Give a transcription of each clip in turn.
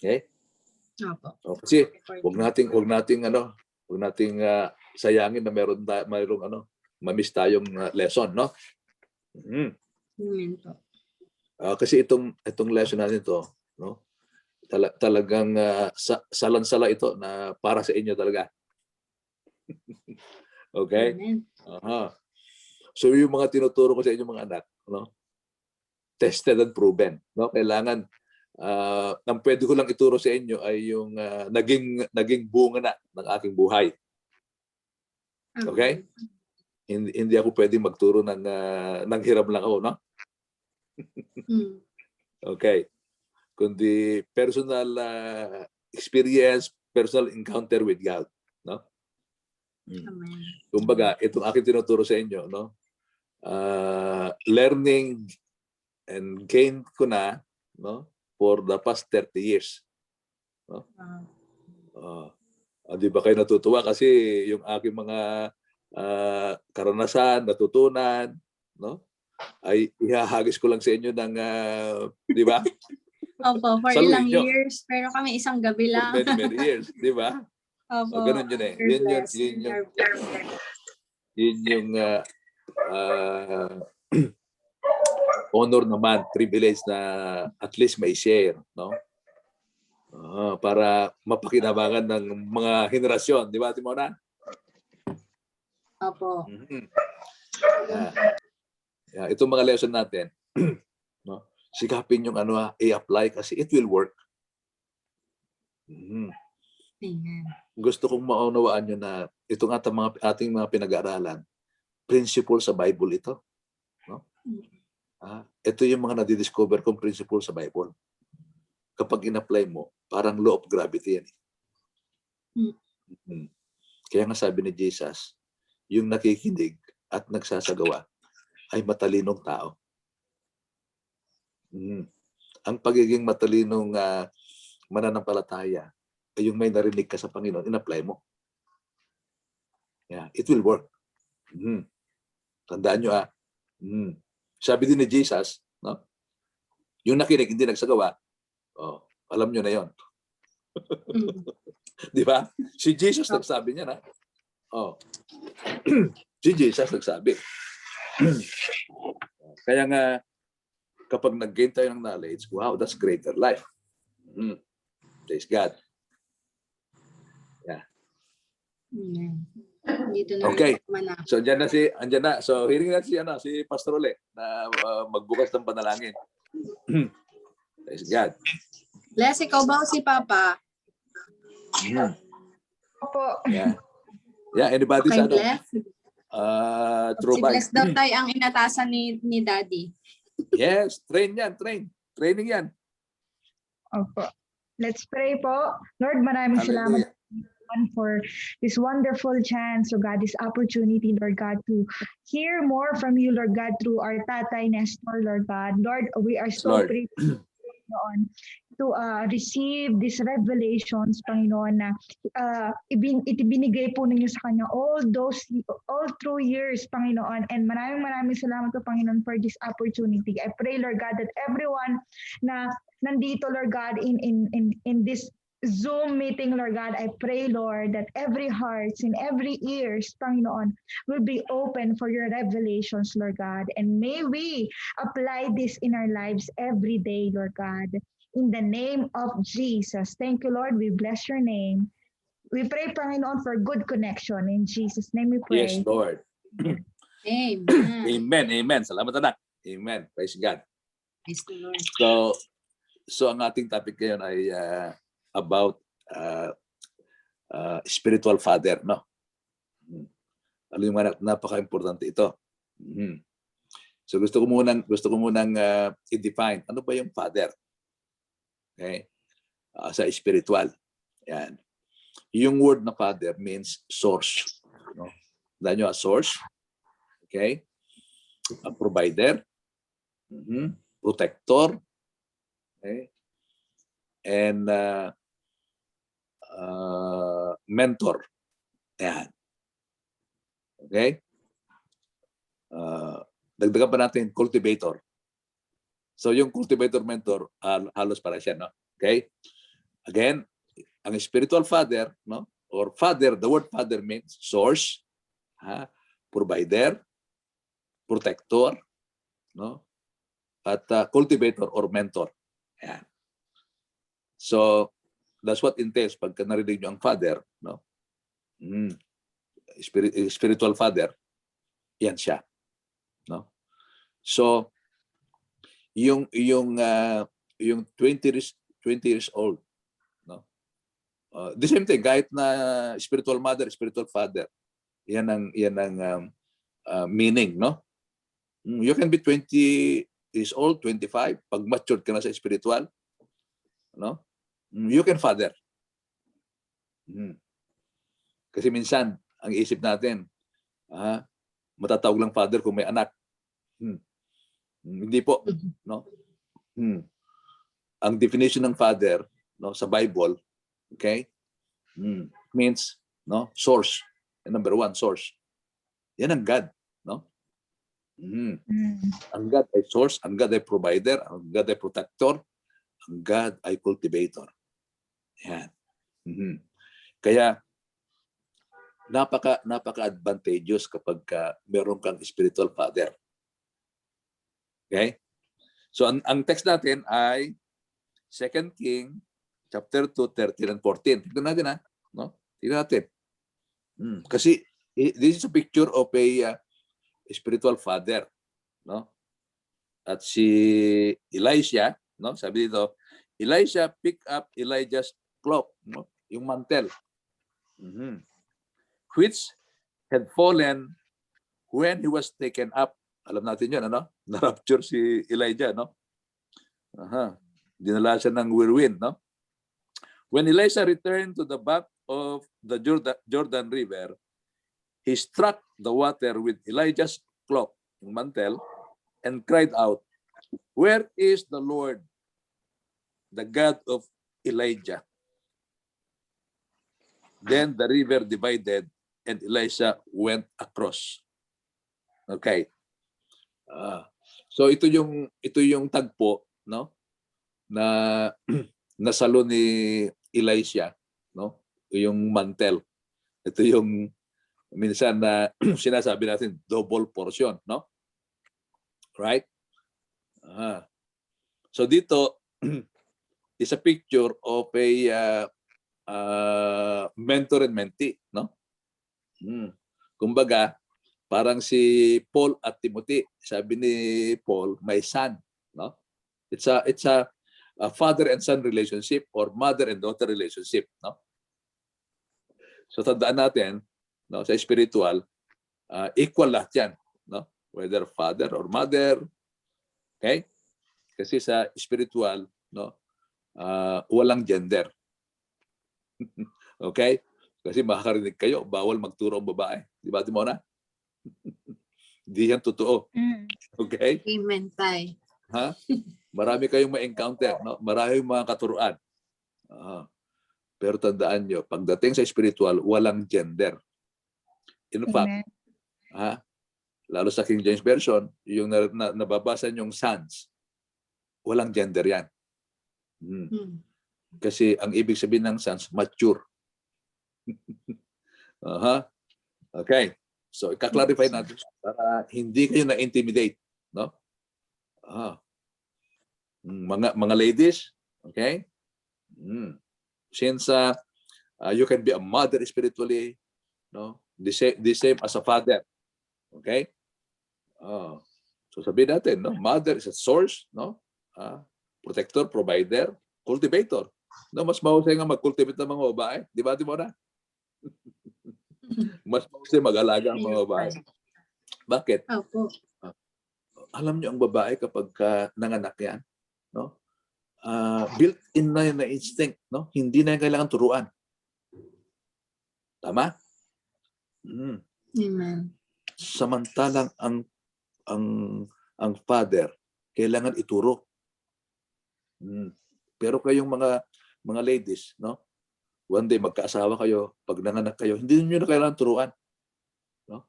Okay? Opo. O, kasi wag nating sayangin na mayroong mamiss tayong lesson, no? Amen po. Kasi itong lesson natin to, no? Talagang salansala ito na para sa inyo talaga. Okay? Amen. So yung mga tinuturo ko sa inyo mga anak, no? Tested and proven, no? Kailangan ang pwede ko lang ituro sa inyo ay yung naging bunga na ng aking buhay. Okay? Hindi ako pwedeng magturo ng hirap lang ako, no? Okay. Kundi personal experience, personal encounter with God, no? Amen. Kumbaga, itong aking tinuturo sa inyo, no? Learning and gain ko na, no? For the past 30 years. No? Di ba kayo natutuwa kasi yung aking mga karanasan, natutunan, no? Ay ihahagis ko lang sa inyo ng, di ba? Opo, for ilang years. Pero kami isang gabi lang. For many years, di ba? Opo. Ganun yun eh. Yun yung honor naman, privilege na at least may share, no? Para mapakinabangan ng mga henerasyon, di ba, Timona? Opo. Itong mga lesson natin, no? Sikapin yung i-apply kasi it will work. Amen. Gusto kong maunawaan nyo na itong ating mga pinag-aaralan, principle sa Bible ito. No? Ito yung mga nadidiscover kong principle sa Bible. Kapag in-apply mo, parang law of gravity yan. Kaya nga sabi ni Jesus, yung nakikinig at nagsasagawa ay matalinong tao. Ang pagiging matalinong mananampalataya ay yung may narinig ka sa Panginoon, in-apply mo. Yeah, it will work. Tandaan nyo sabi din ni Jesus, no? Yung nakinig, hindi nagsagawa, alam nyo na yon. Di ba? Si Jesus nagsabi niya na. Si Jesus nagsabi. Kaya nga, kapag nag-gain tayo ng knowledge, wow, that's greater life. Praise God. Yeah. Okay. So andyan na. So hiring natin si Pastor Ole na magbukas ng panalangin. Praise God. Bless, ikaw ba si Papa? Opo. Yeah, anybody Okay, sa bless. True Si Bless daw tayo ang inatasan ni Daddy. Yes, training yan. Opo. Let's pray po. Lord, maraming salamat for this wonderful chance, Lord God, this opportunity, Lord God, to hear more from you, Lord God, through our Tatay Nestor, Lord God. Lord, we are so privileged to receive these revelations, Panginoon, na ibinigay po ninyo sa Kanya all through years, Panginoon. And maraming salamat po, Panginoon, for this opportunity. I pray, Lord God, that everyone na nandito, Lord God, in this Zoom meeting, Lord God, I pray, Lord, that every heart and every ears, Panginoon, will be open for your revelations, Lord God. And may we apply this in our lives every day, Lord God. In the name of Jesus. Thank you, Lord. We bless your name. We pray, Panginoon, for good connection. In Jesus' name we pray. Yes, Lord. Amen. Amen. Salamat, anak. Amen. Praise God. Praise the Lord. So ang ating topic ngayon ay about spiritual father, no? Alam mo, napaka-importante ito. So gusto ko munang i-define ano ba yung father. Okay? Sa spiritual. Yan. Yung word na father means source, no? Dahil nyo, a source. Okay? A provider. Protector. Okay? And mentor. Yan. Okay? Dagdagan pa natin, cultivator. So yung cultivator mentor, halos para siya, no? Okay? Again, ang spiritual father, no? Or father, the word father means source, provider, protector, no? At cultivator or mentor. Ayan. So, that's what entails pagka narinig nyo ang father, no? Spiritual father, yan siya, no? So, yung 20 years old, no? The same thing, kahit na spiritual mother, spiritual father, yan ang meaning, no? You can be 20 years old, 25, pag matured ka na sa spiritual, no? You can father. Kasi minsan, ang isip natin, matatawag lang father kung may anak. Hindi po, no? Ang definition ng father, no, sa Bible, okay, means, no, source. Number one, source. Yan ang God, no? Ang God ay source, ang God ay provider, ang God ay protector, ang God ay cultivator. Yan. Kaya napaka-advantageous kapag meron kang spiritual father. Okay? So ang text natin ay 2 King chapter 2, 13 and 14. Tignan natin, no? Tignan natin. Kasi this is a picture of a spiritual father, no? At si Elisha, no? Sabi dito, Elisha picked up Elijah's cloak, no? Yung mantel. Which had fallen when he was taken up. Alam natin yun, ano? Na-rapture si Elijah, no? Dinala siya ng whirlwind, no? When Elisha returned to the bank of the Jordan River, he struck the water with Elijah's cloak, mantle, and cried out, "Where is the Lord, the God of Elijah?" Then the river divided and Elisha went across. Okay. So ito yung tagpo, no? Na nasalo ni Elisha, no? Yung mantel. Ito yung minsan na sinasabi natin double portion, no? Right? So dito is a picture of a mentor and mentee, no? Kumbaga, parang si Paul at Timothy, sabi ni Paul, my son, no? It's a father and son relationship or mother and daughter relationship, no? So tandaan natin, no, sa spiritual, equal lahat 'yan, no? Whether father or mother. Okay? Kasi sa spiritual, no, walang gender. Okay? Kasi makakarinig kayo, bawal magturo ang babae. Di ba, Timona? Di yan totoo. Okay? Amen, Tay. Marami kayong ma-encounter, no? Marami mga katuruan. Pero tandaan nyo, pagdating sa spiritual, walang gender. In fact, lalo sa King James Version, yung nababasa nyong sons, walang gender yan. Kasi ang ibig sabihin ng sons, mature. Okay. So, ika-clarify natin para hindi kayo na-intimidate, no? Mga ladies, okay? Since you can be a mother spiritually, no? The same as a father. Okay? So sabihin natin, no? Mother is a source, no? Protector, provider, cultivator. No, mas mahusay nga mag-cultivate ng mga babae. Di ba, Timona? Mas mahusay mag-alaga ang mga babae. Bakit? Opo. Alam niyo ang babae kapag nanganak yan, no? Built-in na yan na instinct, no? Hindi na yan kailangan turuan. Tama? Amen. Samantalang ang father kailangan ituro. Pero kayong mga ladies, no? One day magkaasawa kayo, pag nanganak kayo, hindi niyo na kailangan turuan. No?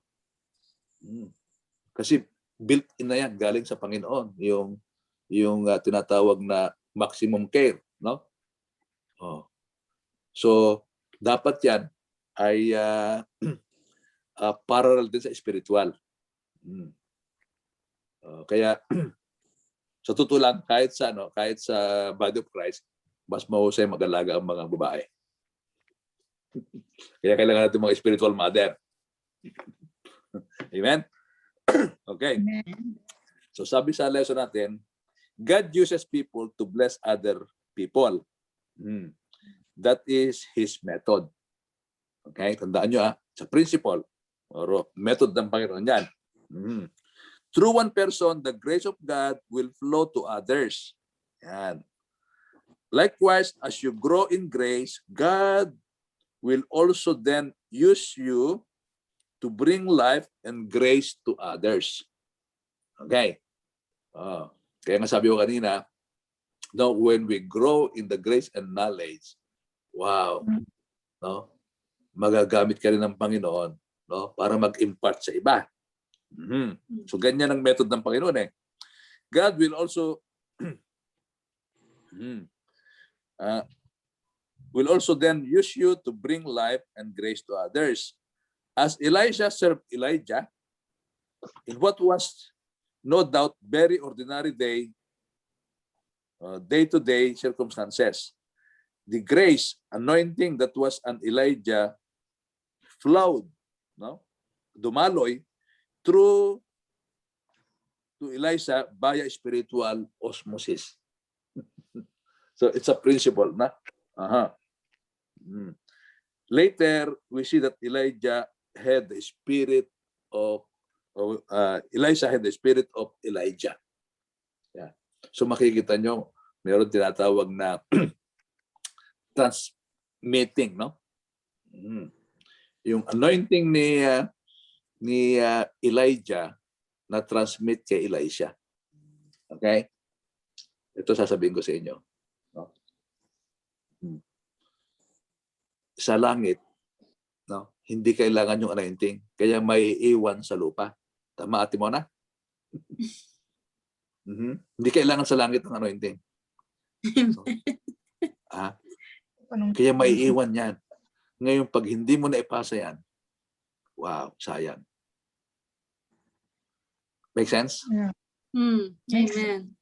Kasi built-in na yan, galing sa Panginoon, yung tinatawag na maximum care, no? Oh. So, dapat yan ay parallel din sa spiritual. Kaya, sa totoo lang, kahit sa body of Christ, mas mahusay mag-alaga ang mga babae. Kaya kailangan natin mga spiritual mother. Amen? Okay. Amen. So sabi sa lesson natin, God uses people to bless other people. That is His method. Okay? Tandaan nyo sa principle or method ng Panginoon yan. Through one person, the grace of God will flow to others. Yan. Likewise, as you grow in grace, God will also then use you to bring life and grace to others. Okay? Kaya nga sabi ko kanina, when we grow in the grace and knowledge, wow, magagamit ka rin ng Panginoon para mag-impart sa iba. So ganyan ang method ng Panginoon eh. God will also then use you to bring life and grace to others. As Elijah served Elijah in what was no doubt very ordinary day-to-day circumstances, the grace, anointing that was on Elijah flowed, dumaloy through to Elisha via spiritual osmosis. So it's a principle, na? Later, we see that Elijah had the spirit of Elisha had the spirit of Elijah. Yeah. So makikita nyo, meron tinatawag na transmitting, Yung anointing ni Elijah na transmit kay Elisha. Okay? Ito sasabihin ko sa inyo. Sa langit, hindi kailangan yung anointing. Kaya may iwan sa lupa. Tama, Ate Mona? Hindi kailangan sa langit ng anointing. Kaya may iwan yan. Ngayon, pag hindi mo na ipasa yan, wow, sayang. Make sense? Yeah. Amen.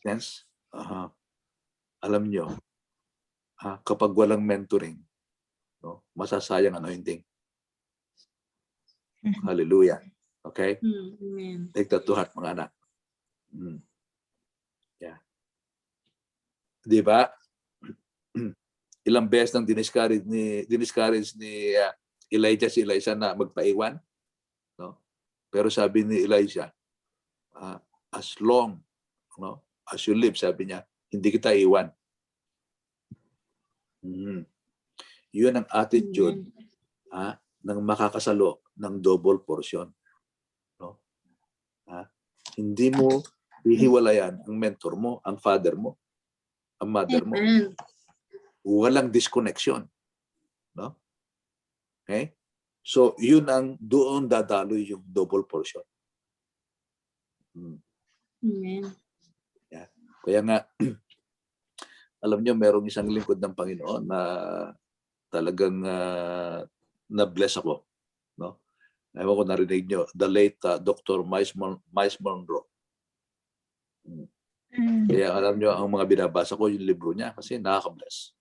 Sense? Alam nyo, kapag walang mentoring, masasayang anointing. Hallelujah. Okay? Amen. Take that to heart, mga anak. Yeah. Di ba? Ilang beses nang diniscourage ni Elijah si Elisha na magpaiwan. Pero sabi ni Elijah, as long as you live, sabi niya, hindi kita iwan. Yun ang attitude ng makakasalo ng double portion. Hindi mo hihiwalayan ang mentor mo, ang father mo, ang mother mo. Walang disconnection. Okay? So, yun ang doon dadaloy yung double portion. Amen. Yeah. Kaya nga, alam nyo, merong isang lingkod ng Panginoon na talagang na-bless ako. Ewan ko narinig nyo, the late Dr. Miles Monroe. Kaya alam nyo, ang mga binabasa ko, yung libro niya, kasi nakaka-bless.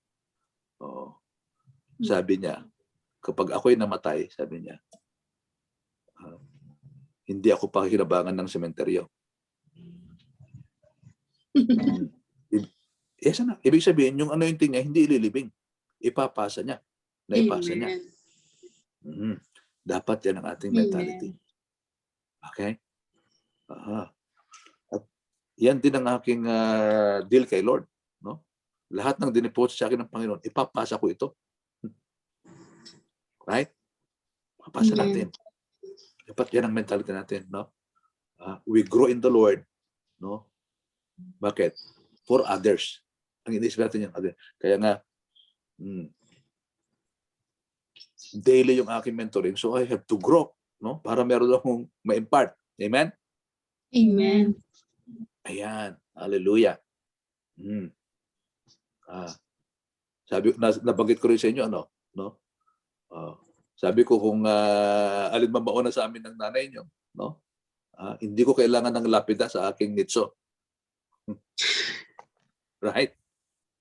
Sabi niya, kapag ako'y namatay, sabi niya, hindi ako pakikinabangan ng sementeryo. Yes, ibig sabihin, yung anointing niya, hindi ililibing. Ipapasa niya. Naipasa niya. Dapat yan ang ating mentality. Okay? At yan din ang aking deal kay Lord. Lahat ng dinipot sa akin ng Panginoon, ipapasa ko ito. Right? Papasa natin. Dapat yan ang mentality natin. We grow in the Lord. Bakit? For others. Ang inisip natin yung other. Kaya nga, daily yung aking mentoring. So I have to grow. Para meron akong ma-impart. Amen? Amen. Ayan. Hallelujah. Nabanggit ko rin sa inyo, ano, no? Sabi ko kung alin man mauna sa amin ng nanay nyo, no? Hindi ko kailangan ng lapida sa aking nitso. Right?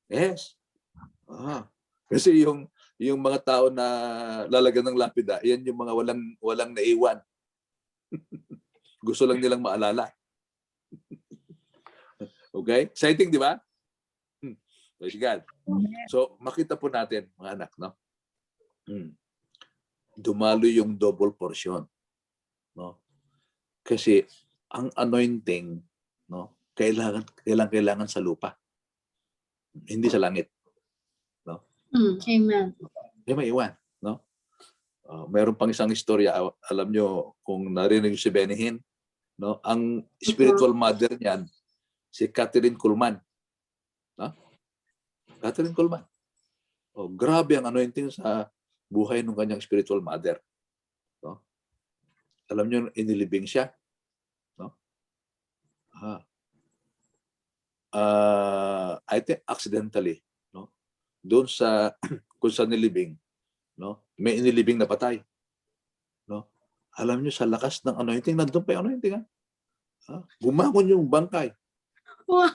Yes. Kasi yung mga tao na lalagyan ng lapida, yan yung mga walang naiwan. Gusto lang nilang maalala. Okay? Exciting, di ba? Praise God. So, makita po natin, mga anak, no? Dumalo yung double portion, no? Kasi ang anointing, no, kailangan sa lupa. Hindi sa langit, no? Amen. Hindi maiwan, no? Mayroon pang isang istorya, alam nyo kung narinig si Benihin, no? Ang spiritual mother niyan si Catherine Kuhlman. No? Catherine Kuhlman. Grabe ang anointing sa buhay ng kanyang spiritual mother. No? Alam nyo, inilibing siya. No? I think accidentally, no? Doon sa kung saan nilibing, no? May inilibing na patay. No? Alam nyo, sa lakas ng anointing, nandun pa yung anointing. Bumangon yung bangkay. Wow.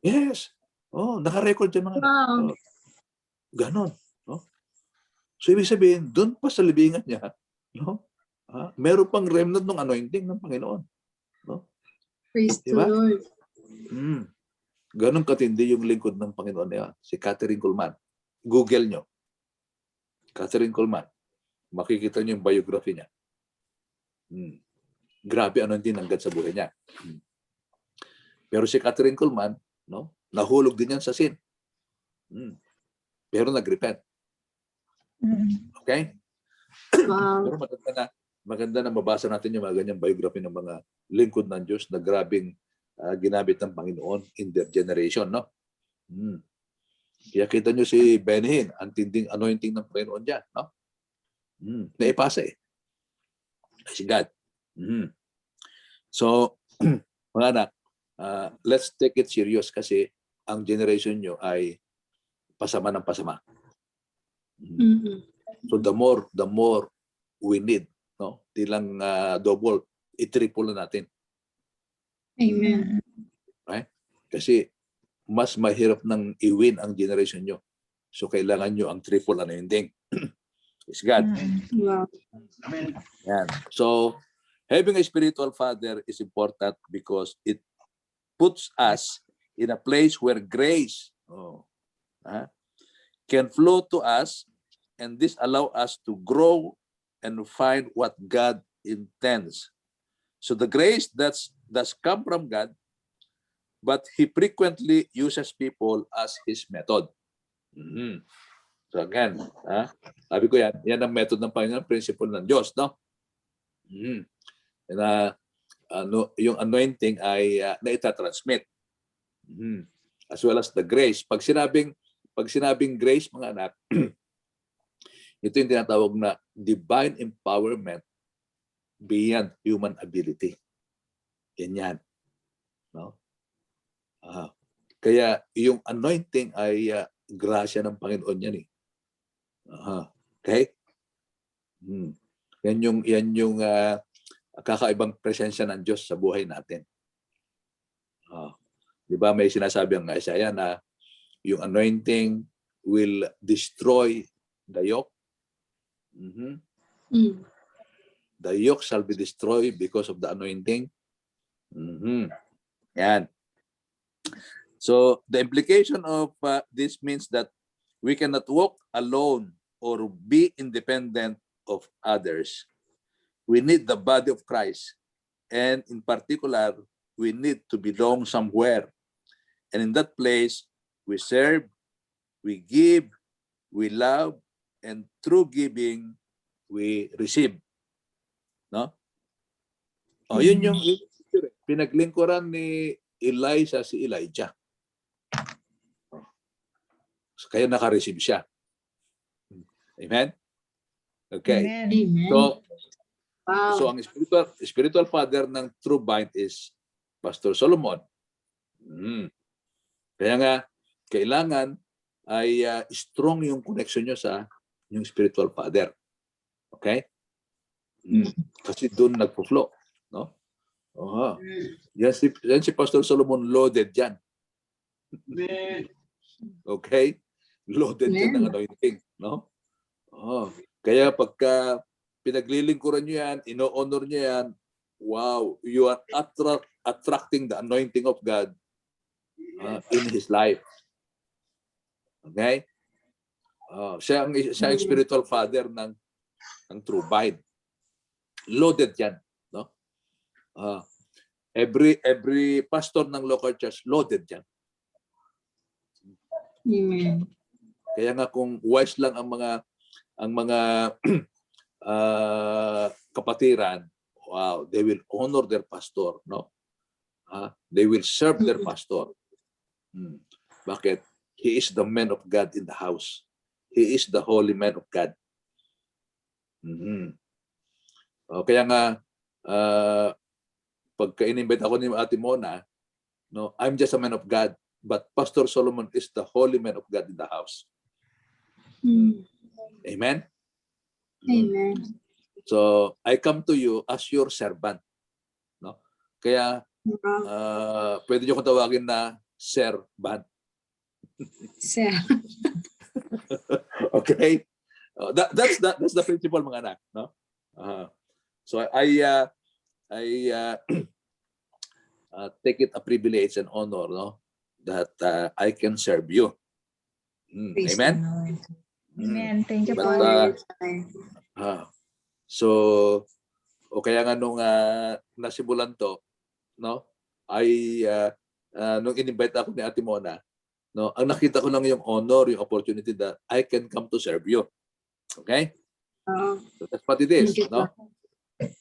Yes. Naka-record yan mga Wow. ganon. No? So, ibig sabihin, doon pa sa libingan niya, no? Meron pang remnant ng anointing ng Panginoon. No? Praise Diba? the Lord. Ganon katindi yung lingkod ng Panginoon niya, si Catherine Kuhlman. Google nyo. Catherine Kuhlman. Makikita nyo yung biography niya. Grabe anointing nanggad sa buhay niya. Pero si Catherine Kuhlman, no, nahulog din yan sa sin. Pero nag-repent. Okay? Wow. Pero maganda na mabasa natin yung mga ganyang biography ng mga lingkod ng Diyos na grabing ginamit ng Panginoon in their generation, no? Kaya kita nyo si Benihin, ang tinding anointing ng Panginoon dyan, no? Naipasa eh. Si God. So, mga anak, let's take it serious kasi ang generation nyo ay pasama ng pasama. So the more we need, no? Di lang double, i-triple na natin. Amen. Right? Kasi mas mahirap nang i-win ang generation nyo. So kailangan nyo ang triple anointing. Praise God. Wow. Amen. Yan. So having a spiritual father is important because it puts us in a place where grace can flow to us, and this allow us to grow and find what God intends. So the grace does come from God, but He frequently uses people as His method. So again, sabi ko yan ang method ng Panginoon, principle ng Diyos, no? Yung anointing ay naitatransmit. As well as the grace. Pag sinabing grace, mga anak, ito yung tinatawag na divine empowerment beyond human ability. Yan. No? Kaya yung anointing ay grasya ng Panginoon yan eh. Okay? Yan yung kakaibang presensya ng Diyos sa buhay natin. Di ba may sinasabi ang Isaiah na yung anointing will destroy the yoke? The yoke shall be destroyed because of the anointing. Yan. So the implication of this means that we cannot walk alone or be independent of others. We need the body of Christ. And in particular, we need to belong somewhere. And in that place, we serve, we give, we love, and through giving, we receive. No? Yun yung pinaglingkuran ni Elisha si Elijah. Kaya naka-receive siya. Amen? Okay. Amen. Wow. So ang spiritual father ng true vine is Pastor Solomon. Kaya nga, kailangan ay strong yung connection nyo sa yung spiritual father. Okay? Kasi doon nagpo-flow, no? Yan si Pastor Solomon, loaded yan. Okay? Loaded yan ng anointing, no? Kaya pagka pinaglilingkuran nyo yan, ino-honor nyo yan, wow, you are attracting the anointing of God in His life. Okay? Siya ang spiritual father ng true vine. Loaded yan, no? Every pastor ng local church loaded yan. Amen. Kaya nga kung wise lang ang mga kapatiran, wow, they will honor their pastor, no? They will serve their pastor. Bakit? He is the man of God in the house. He is the holy man of God. Kaya nga, pagka in-invite ako ni Ate Mona, no, I'm just a man of God, but Pastor Solomon is the holy man of God in the house. Amen? Amen. So, I come to you as your servant. No? Kaya, pwede niyo kong tawagin na servant. Sir. Okay? That's the principle, mga anak. No? So, I take it a privilege and honor, no, that I can serve you. Praise Amen? the Lord. Amen. Thank you But, po. so, o kaya nga nung nasimulan to, no, ay nung in-invite ako ni Ate Mona, no, ang nakita ko lang yung honor, yung opportunity that I can come to serve you. Okay? So that's what it is, no?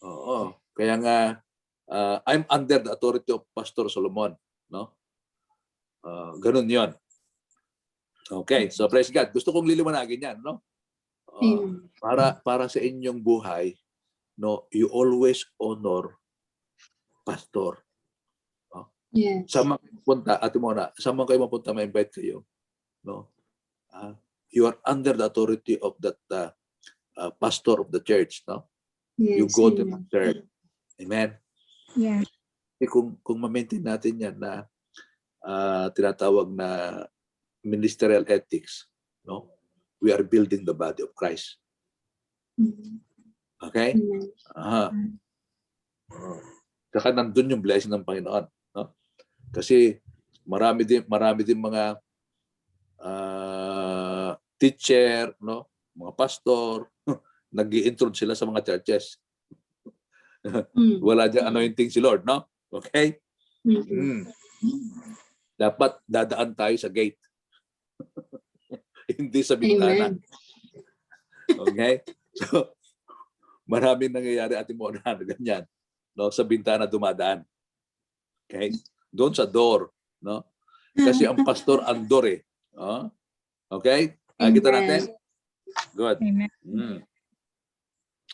Oo. Kaya nga, I'm under the authority of Pastor Solomon, no? Ganun yon. Okay, so praise God. Gusto kong liliwanagin yan, no? Para sa inyong buhay, no, you always honor pastor. No? Yes. Sa mga punta, Ate Mona, sa mga kayo mapunta, ma-invite kayo, no? You are under the authority of that pastor of the church, no? Yes. You go to Amen. the church. Amen. Yeah. Kung ma-maintain natin yan na tinatawag na ministerial ethics, no? We are building the body of Christ. Okay? Amen. Saka nandun yung blessing ng Panginoon, no? Kasi marami din mga teacher, no? Mga pastor, nag-i-introduce sila sa mga churches. Wala diyang anointing si Lord, no? Okay? Dapat dadaan tayo sa gate. Hindi sa bintana. Amen. Okay? So, maraming nangyayari, Ate Mona, na ganyan. No? Sa bintana dumadaan. Okay? Doon sa door. No? Kasi ang pastor ang door eh. Okay? Kita natin? Good. Amen.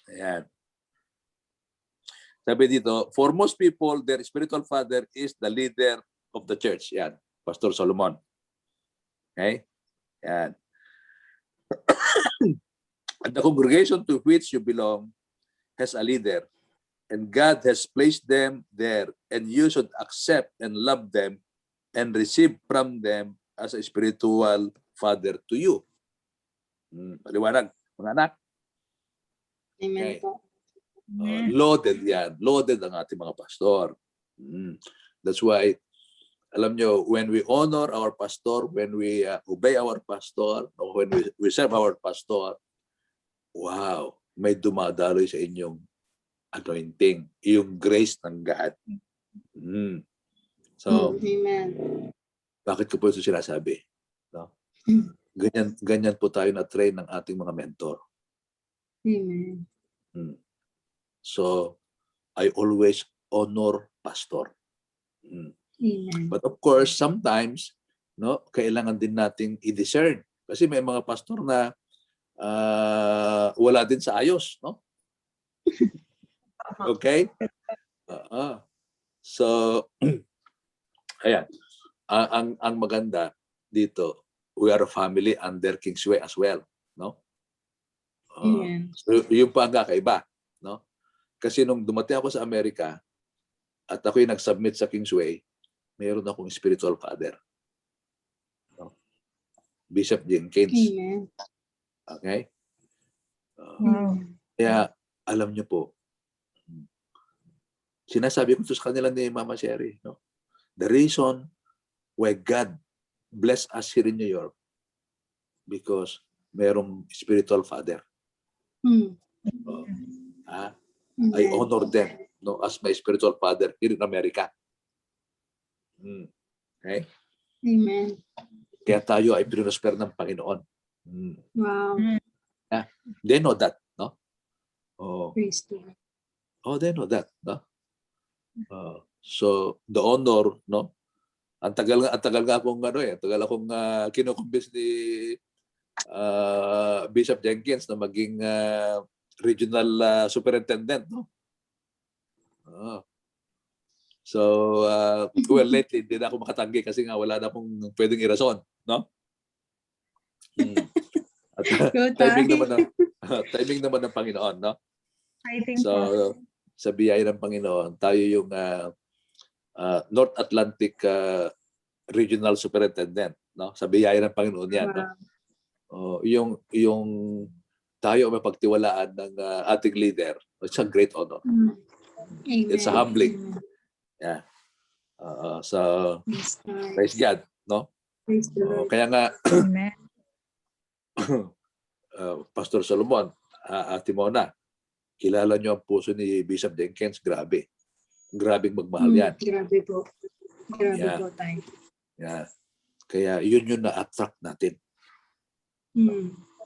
Ayan. Sabi dito, for most people, their spiritual father is the leader of the church. Yan. Pastor Solomon. Okay? Yan. And the congregation to which you belong has a leader, and God has placed them there, and you should accept and love them and receive from them as a spiritual father to you. Paliwanag, mga anak. Amen Okay. po. Loaded yan. Loaded ang ating mga pastor. That's why, alam nyo, when we honor our pastor, when we obey our pastor, or when we serve our pastor, wow, may dumadaloy sa inyong anointing, yung grace ng God. So, Amen. bakit ko po ito sinasabi? No? Ganyan po tayo na-train ng ating mga mentor. Amen. So, I always honor pastor. Amen. But of course, sometimes, no, kailangan din nating i-discern. Kasi may mga pastor na wala din sa ayos, no? Okay? So, ayan. Ang maganda dito, we are a family under Kingsway as well, no? Amen. So, yung pa ang kakaiba, no? Kasi nung dumating ako sa Amerika at ako'y nag-submit sa Kingsway, mayroon akong spiritual father. No? Bishop Jenkins. Amen. Okay? Wow. Kaya, alam niyo po, sinasabi ko to sa kanila ni Mama Sherry, no? The reason why God bless us here in New York because merong spiritual father. Mm. I honor them, no, as my spiritual father here in America. Okay? Amen. Kaya tayo ay pinrosper ng Panginoon. Wow. They know that, no? Oh, Praise the Lord. they know that, no? So the honor, no? Ang tagal nga akong kinukumbis ni Bishop Jenkins na maging regional superintendent, no? So, well, lately, hindi na ako makatanggi kasi nga wala na akong pwedeng irason, no? At timing naman ng Panginoon, no? I think So, sa biyaya ng Panginoon, tayo yung North Atlantic Regional Superintendent, no? Sa biyaya ng Panginoon yan, no? Yung tayo may pagtiwalaan ng ating leader, it's a great honor. Amen. It's a humbling. Yeah. So, praise God, no? Praise the Lord. Kaya nga, Amen. Pastor Solomon, Ate Mona, kilala niyo ang puso ni Bishop Jenkins, grabe. Grabing magmahal yan. Grabe po. Grabe Yeah. po tayo. Yeah. Kaya yun yung na-attract natin.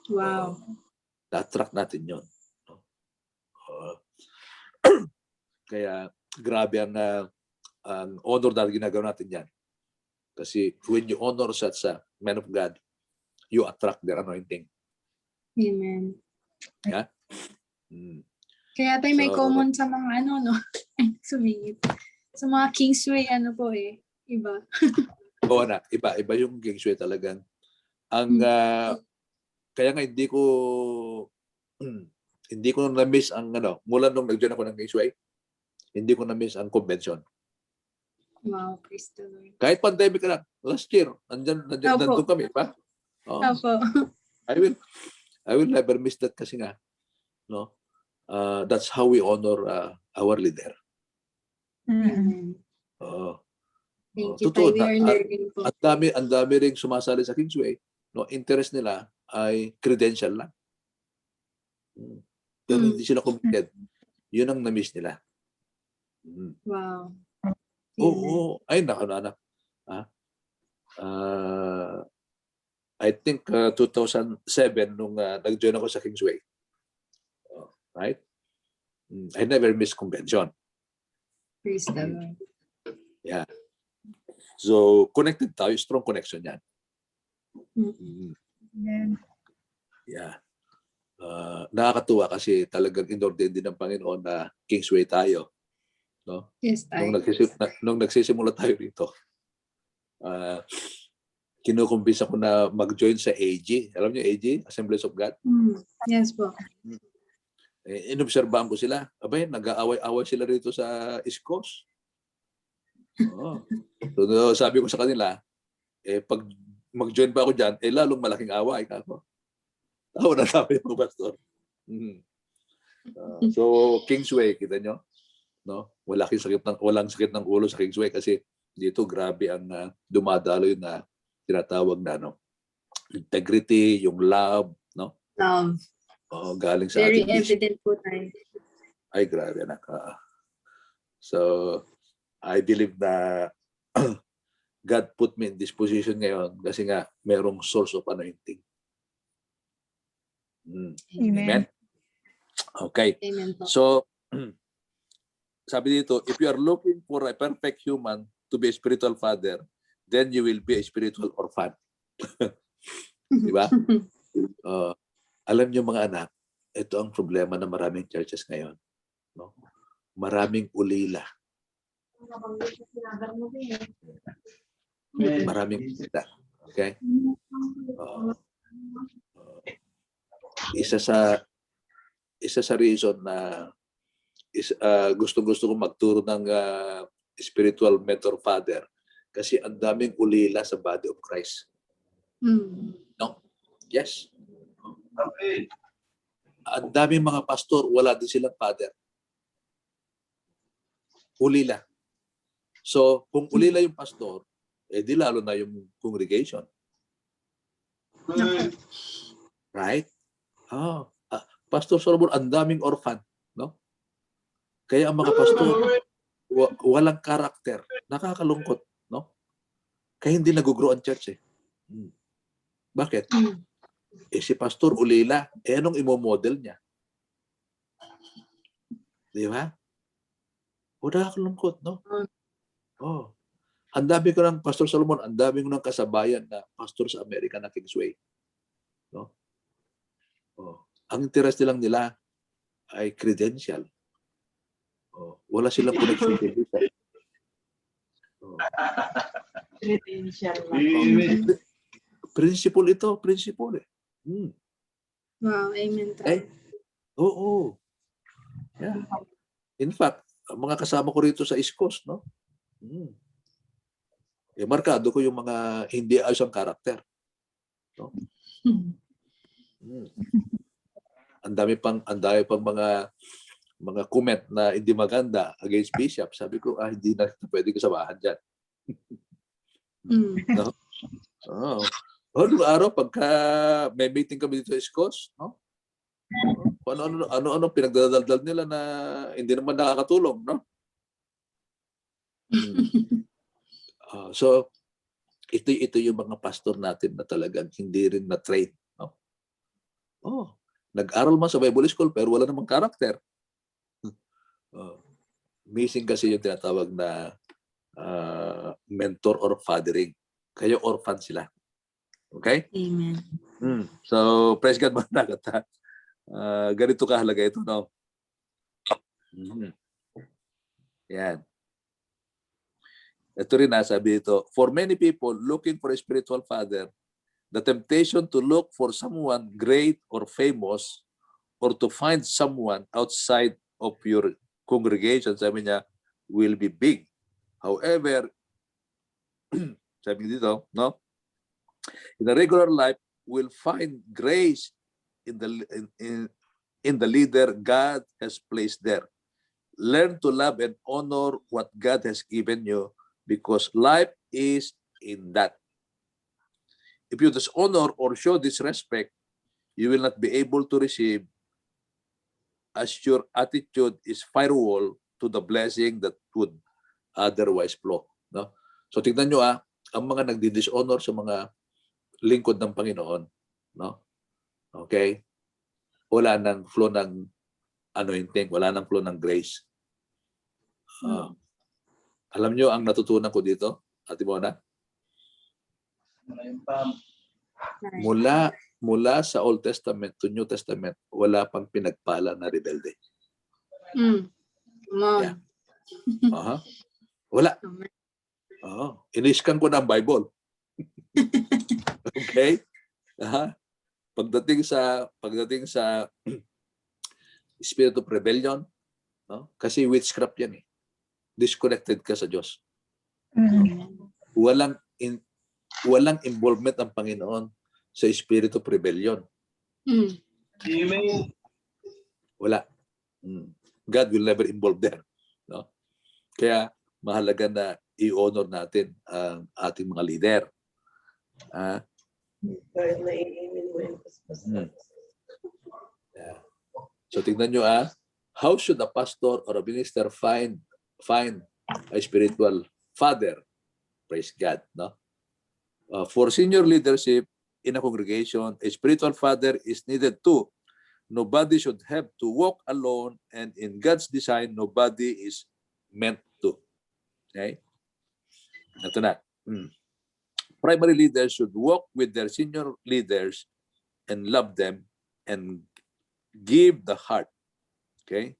Wow. Na-attract natin yun. Kaya grabe ang honor na ginagawa natin yan. Kasi when you honor such a man of God, you attract their anointing. Amen. Yeah? Kaya tayo may So, common sa mga no? Sumingit. Sa mga Kingsway, po iba. Oo na, iba yung Kingsway talagang. Ang kaya nga hindi ko na-miss ang mula nung nag-join ako ng Kingsway, hindi ko na-miss ang convention. Wow, praise the Lord. Kahit pandemic na, last year, nandun kami pa. Opo. I will never miss that kasi nga, no? That's how we honor our leader. Amen. Thank you. Totoo, We are learning po. ang dami ring sumasali sa Kingsway, no? Interest nila ay credential lang. Pero hindi sila committed. Yun ang na-miss nila. Wow. Oo. Ay, anak. I think 2007 nung nag-join ako sa Kingsway. Right? I never miss convention. Praise the Lord. Yeah. So, connected tayo. Strong connection yan. Yeah. Nakakatuwa kasi talagang inordain din ng Panginoon na Kingsway tayo. No? Yes, tayo. Nung nagsisimula tayo dito, kinukumbis ako na mag-join sa AG. Alam niyo AG? Assemblies of God? Yes po. Inobserbahan ko sila. Abay, nag-aaway-away sila rito sa East Coast. So, sabi ko sa kanila, pag mag-join pa ako dyan, lalong malaking away. Tawa na tayo yung pastor. So, Kingsway, kita nyo? No? Walang sakit ng ulo sa Kingsway kasi dito grabe ang dumadaloy na tinatawag na integrity, yung love, no? Love. Galing sa Very ating evident po tayo. Ay, grabe anak. So, I believe na God put me in this position ngayon kasi nga merong source of anointing. Amen. Okay. Amen po. So, sabi dito, if you are looking for a perfect human to be a spiritual father, then you will be a spiritual orphan. Di ba? Alam niyo mga anak, ito ang problema ng maraming churches ngayon. No? Maraming ulila. Maraming ulila. Okay? Isa sa reason na gusto-gusto kong magturo ng spiritual mentor father kasi ang daming ulila sa body of Christ. No? Yes. Ang daming mga pastor, wala din silang father. Ulila. So, kung ulila yung pastor, di lalo na yung congregation. Right? Pastor Solomon, ang daming orphan. No? Kaya ang mga pastor, walang karakter. Nakakalungkot. No? Kaya hindi nag-grow ang church eh. Bakit? Si pastor ulila, anong imo-model niya? Di ba? Nakakalungkot, no? Oh. Ang dami ko ng Pastor Solomon, ang dami ko ng kasabayan na pastor sa Amerika na Kingsway. No? Oh. Ang interest lang nila ay credential. Oh. Wala silang connection dito. Oh. Credential Principle ito, principle eh. Wow, amen. Oo. Yeah. In fact, mga kasama ko rito sa East Coast, no? Markado ko yung mga hindi ayos ang karakter. No? Ang dami pang mga comment na hindi maganda against Bishop. Sabi ko, hindi na pwede ko samahan dyan. No? Noong araw, pagka may meeting kami dito sa East Coast, no? Ano pinagdadaldal nila na hindi naman nakakatulong, no? So, ito yung mga pastor natin na talagang hindi rin na-train, no? Nag-aral man sa Bible School pero wala namang karakter. Missing kasi yung tinatawag na mentor or fathering. Kaya orphan sila. Okay? Amen. So, praise God mga nagat. Ganito kahalaga ito, no? Yan. Ito rin sabi ito, for many people looking for a spiritual father, the temptation to look for someone great or famous or to find someone outside of your congregation, sabi niya, will be big. However, sabi dito, no? In a regular life, we'll find grace in the leader God has placed there. Learn to love and honor what God has given you because life is in that. If you dishonor or show disrespect, you will not be able to receive as your attitude is firewall to the blessing that would otherwise flow. No? So tignan nyo ang mga nagdi-dishonor sa mga lingkod ng Panginoon, no? Okay? Wala nang flow ng anointing, wala nang flow ng grace. Alam nyo ang natutunan ko dito, Ate Mona? Mula sa Old Testament to New Testament, wala pang pinagpala na rebelde. Yeah. Wala. Iniskan ko na ang Bible. Okay? Pagdating sa spirit of rebellion, no? Kasi witchcraft yan eh. Disconnected ka sa Diyos. Walang involvement ang Panginoon sa spirit of rebellion. Wala. God will never involve there. No? Kaya mahalaga na i-honor natin ang ating mga leader. So tingnan nyo how should a pastor or a minister find a spiritual father? Praise God, no? For senior leadership in a congregation, a spiritual father is needed too. Nobody should have to walk alone, and in God's design, nobody is meant to. Okay? Ito na. Primary leaders should walk with their senior leaders and love them and give the heart. Okay?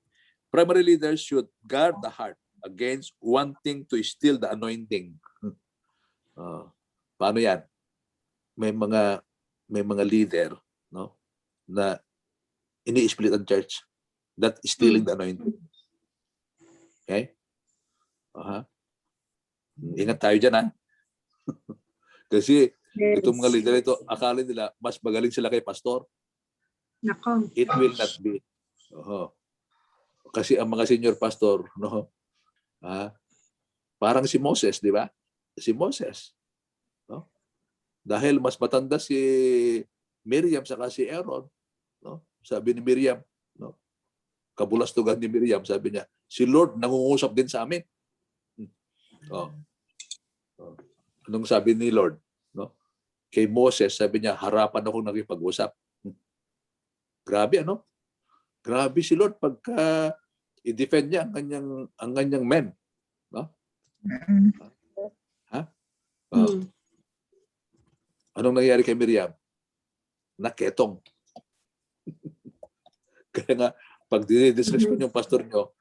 Primary leaders should guard the heart against wanting to steal the anointing. Paano yan? may mga leader, no, na ini-split ang church. That is stealing the anointing. Okay? Aha. Ingat tayo dyan, ha? Kasi itong mga leader ito, akala nila mas magaling sila kay pastor. Nako. It will not be. Oho. Kasi ang mga senior pastor, no, parang si Moses, di ba? Si Moses. No? Dahil mas matanda si Miriam saka si Aaron, no? Sabi ni Miriam, no? Kabulastugan ni Miriam, sabi niya, si Lord nangungusap din sa amin. Oh. Oh. Anong sabi ni Lord? No? Kay Moses, sabi niya, harapan ako nakipag-usap. Grabe, ano? Grabe si Lord pagka i-defend niya ang kanyang men. No? Ha? Oh. Anong nangyari kay Miriam? Naketong. Kaya nga, pag dinidisrespect yung pastor nyo,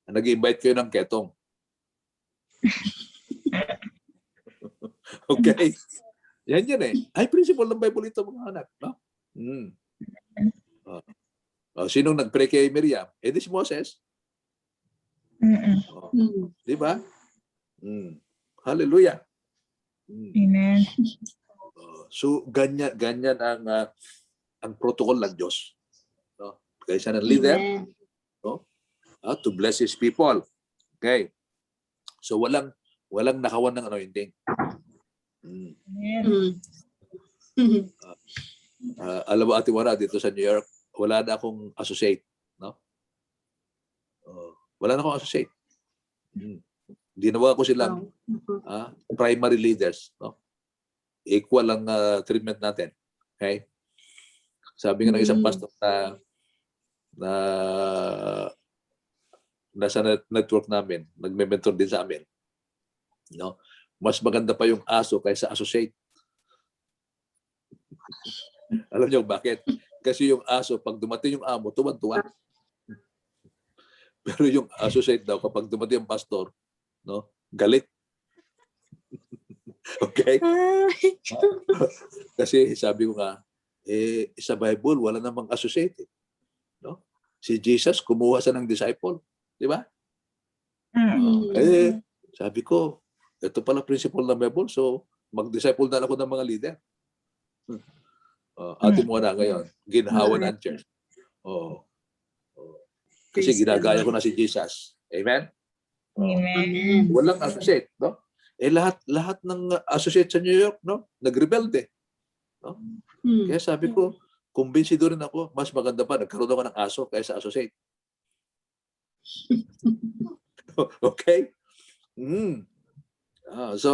nag-invite kayo ng ketong. Okay? Yan eh. Ay, principle ng Bible ito, mga anak. No? Sinong nag-pray kay Miriam? Eh, di si Moses. Di ba? Hallelujah. Amen. So, ganyan ang protocol ng Diyos. No? Kaya siya ng leader, no? To bless His people. Okay. So, walang nakawan ng anointing. Alam mo, Ate Wara, dito sa New York, wala na akong associate. No? Wala na akong associate. Ginawa ko silang primary leaders. No? Equal ang treatment natin. Okay? Sabi nga ng isang pastor na nasa network namin, nagme-mentor din sa amin. No? Mas maganda pa yung aso kaysa associate. Alam niyo bakit? Kasi yung aso, pag dumating yung amo, tuwan-tuwa. Pero yung associate daw, kapag dumating yung pastor, no, galit. Okay? Kasi sabi ko nga, sa Bible, wala namang associate. No? Si Jesus, kumuha siya ng disciple. Di ba? Sabi ko, ito pala principle ng Bible, so mag-disciple na ako ng mga leader. Atin mo na ngayon, ginhawa na ang church. Kasi ginagaya ko na si Jesus. Amen? Amen. Walang associate, no? Lahat ng associate sa New York, no, nagrebelde. No? Kaya sabi ko, kumbinsido rin ako, mas maganda pa, nagkaroon ako ng aso kaysa associate. Okay? So,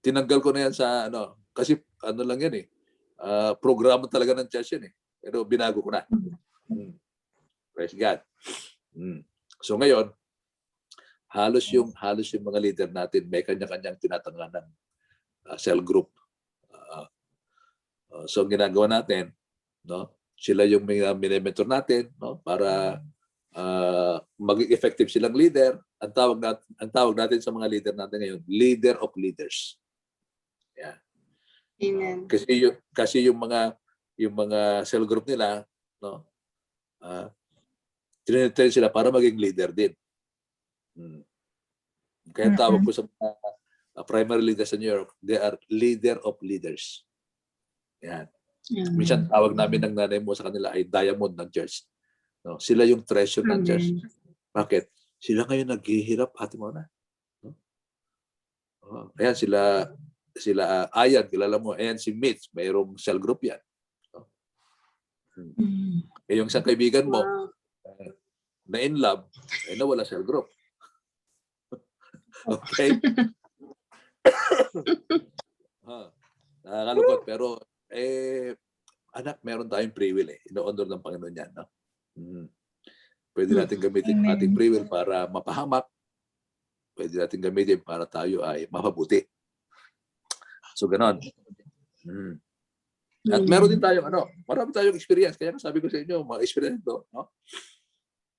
tinanggal ko na yan sa, kasi lang yan programa talaga ng church yan Pero binago ko na. Praise God. So ngayon, halos yung mga leader natin may kanya-kanyang tinatanganan cell group. So ginagawa natin, no? Sila yung mini-mentor natin, no? Para maging effective silang leader. Ang tawag natin sa mga leader natin ngayon, leader of leaders. Yeah. Amen. Kasi yung mga cell group nila, no? Tinatrain sila para maging leader din. Kaya tawag ko sa mga primary leaders sa New York, they are leader of leaders. Yan. Minsan tawag namin ng nanay mo sa kanila ay diamond ng church. No? Sila yung treasure ng church. Bakit? Sila ngayon naghihirap, ate mo na. No? Ayan, sila Ayan, kilala mo. Ayan si Mitch, mayroong cell group yan. No? Yung isang kaibigan mo, na in love, nawala cell group. Okay? Nakakalungkot. Pero, anak, meron tayong free will Ino-honor ng Panginoon yan. No? Pwede natin gamitin ang ating free will para mapahamak. Pwede natin gamitin para tayo ay mapabuti. So, ganon. At meron din tayong, marami tayong experience. Kaya sabi ko sa inyo, mga experience ito, no?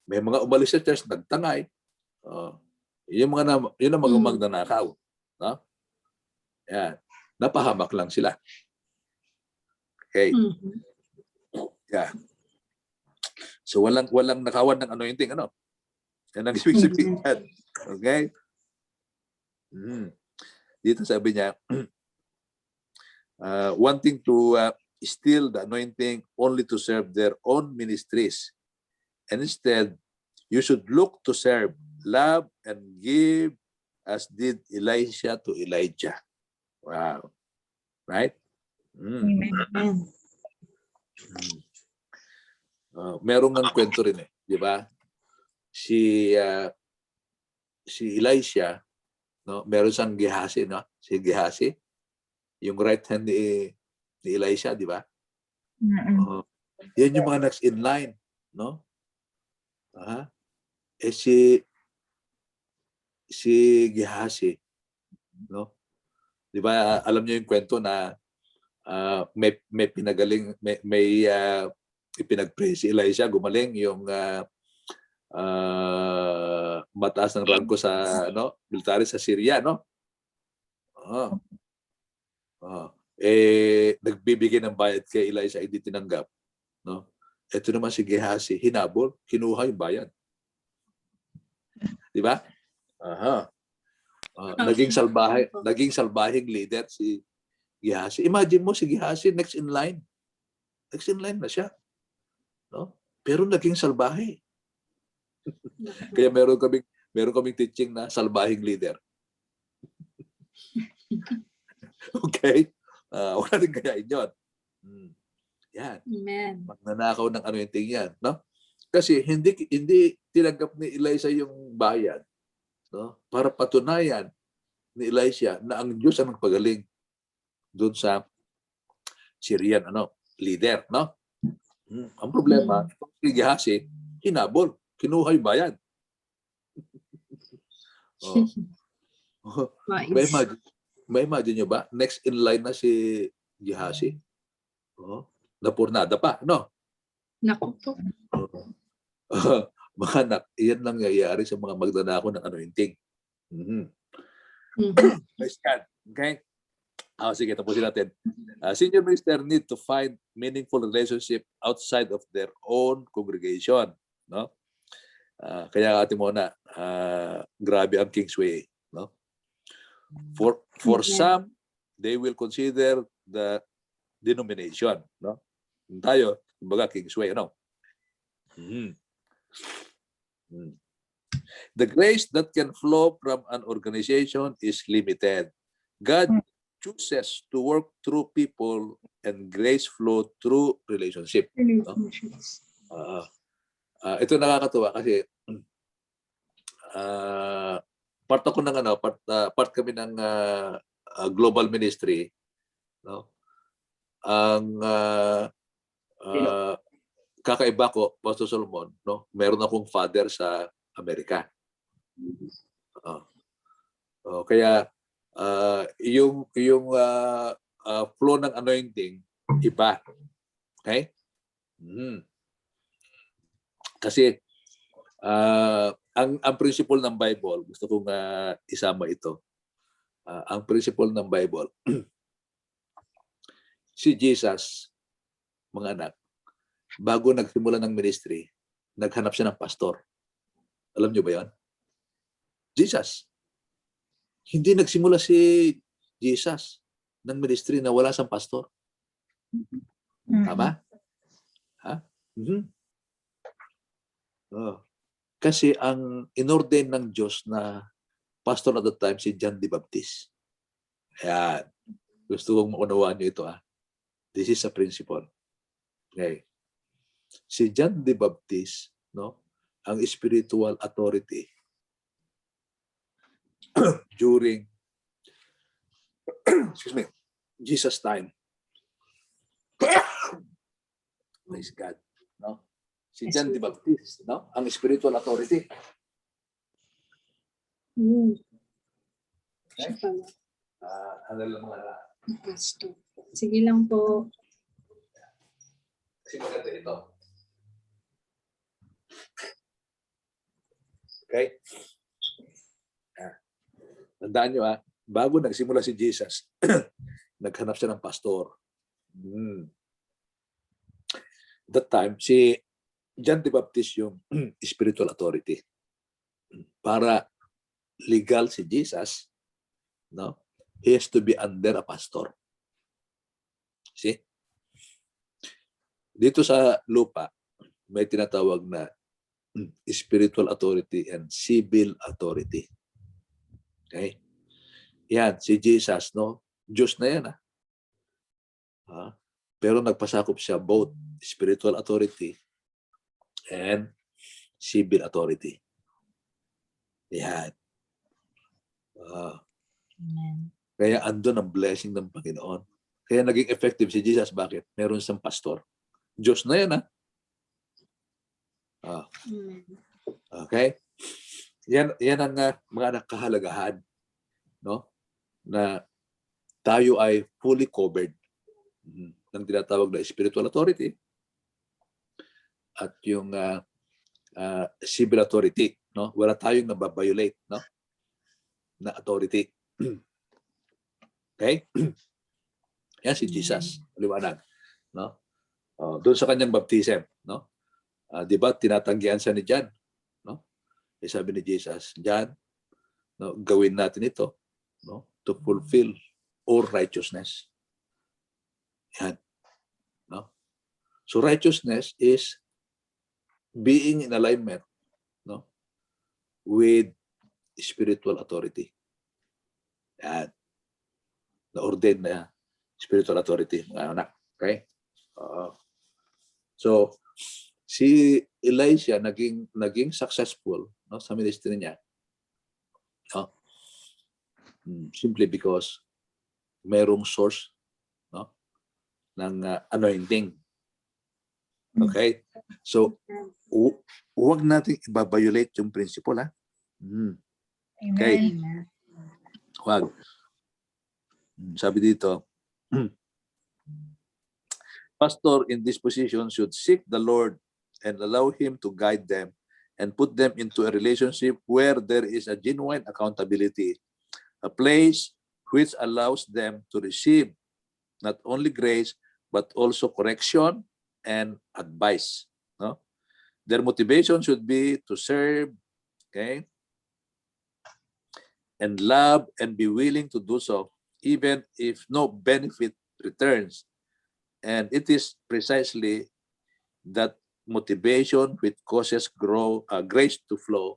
May mga umalis sa church, nagtangay. Yun ang mga magnanakaw. No? Yan. Napahamak lang sila. Okay. Mhm. Yeah. So walang nakawan ng anointing, ano? Yan ang ibig sabihin yan. Okay? Dito sabi niya, wanting to steal the anointing only to serve their own ministries. And instead, you should look to serve, love, and give as did Elisha to Elijah. Wow. Right? Amen. Amen. Merong ng kwento rin eh. Di ba? Si Elisha, no, meron siyang Gehazi, no? Si Gehazi, yung right hand ni Elisha, di ba? Yan yung mga next in line, no? Si Gehazi, no? Di ba, alam niyo yung kwento na may pinagaling, may ipinag-pray si Elisha, gumaling yung mataas ng rangko sa military sa Syria, no? Nagbibigay ng bayad kay Elisha, hindi tinanggap, no? Ito naman si Gehazi, hinabol, kinuha yung bayad. Di ba? Naging salbahing leader si Gehazi. Imagine mo si Gehazi next in line. Next in line na siya. No? Pero naging salbahe. Kaya meron kaming teaching na salbahing leader. Okay? Huwag natin kayain yun. Yan. Amen. Magnanakaw ng anointing yan. No? Kasi hindi tinanggap ni Elisha yung bayad, no? Para patunayan ni Elisha na ang Diyos ang nagpagaling doon sa Syrian leader, no? Ang problema, si Gehazi, hinabol, kinuha yung bayad. May imagine nyo ba? Next in line na si Gehazi. Napurnada pa, no? Naku po. Mga anak, iyan lang nangyayari sa mga magnanakaw ng anointing. Nice God. Okay? Sige, tapusin natin. Senior minister need to find meaningful relationship outside of their own congregation. No? Kaya atin muna, grabe ang Kingsway. No? For some, they will consider the denomination. No? Tayo, kumbaga Kingsway. The grace that can flow from an organization is limited. God chooses to work through people and grace flow through relationship. Ito nakakatuwa kasi part ako ng part kami ng global ministry, no? Ang kakaiba ko, Pastor Solomon, no? Meron akong father sa Amerika. Kaya yung flow ng anointing iba. Okay? Kasi ang principle ng Bible, gusto kong isama ito. Ang principle ng Bible, si Jesus, mga anak, bago nagsimula ng ministry, naghanap siya ng pastor. Alam niyo ba yan? Jesus. Hindi nagsimula si Jesus ng ministry na wala siyang pastor. Tama? Ha? Kasi ang inordain ng Diyos na pastor at that time si John the Baptist. Ayan. Gusto kong maunawaan niyo ito. This is a principle. Okay. Si John the Baptist, no, ang spiritual authority during Jesus time. Praise God, no? Si John the Baptist, no, ang spiritual authority. Okay? Ano lang mga Pastor. Sige lang po. kasi maganda ito. Okay? Tandaan nyo bago nagsimula si Jesus, naghanap siya ng pastor. That time, si John the Baptist yung spiritual authority. Para legal si Jesus, no? He has to be under a pastor. See? Dito sa lupa, may tinatawag na spiritual authority and civil authority. Okay? Yan, si Jesus, no? Diyos na yan, pero nagpasakop siya both spiritual authority and civil authority. Yan. Amen. Kaya andun ang blessing ng Panginoon. Kaya naging effective si Jesus. Bakit? Meron siyang pastor. Diyos na yan, Amen. Okay? Yan ang mga nakahalagahan, no? Na tayo ay fully covered ng tinatawag na spiritual authority at yung civil authority, no? Wala tayong nababiolate, no? Na authority. Okay? Yan si Jesus, liwanag, no? Doon sa kanyang baptism, no? 'Di ba tinatanggihan siya ni John, no? Sabi ni Jesus, John, no, gawin natin ito, no, to fulfill all righteousness. Yan. No? So righteousness is being in alignment, no, with spiritual authority. Yan. Na-ordain na spiritual authority, mga anak. Okay? So, si Elisha naging successful, no, sa ministry niya. No? Simply because merong source, no, ng anointing. Okay? So, huwag natin i-violate yung principle, Okay. Amen. Huwag. Sabi dito, pastor in this position should seek the Lord and allow Him to guide them and put them into a relationship where there is a genuine accountability, a place which allows them to receive not only grace but also correction and advice. No? Their motivation should be to serve, okay, and love and be willing to do so even if no benefit returns. And it is precisely that motivation which causes grace to flow.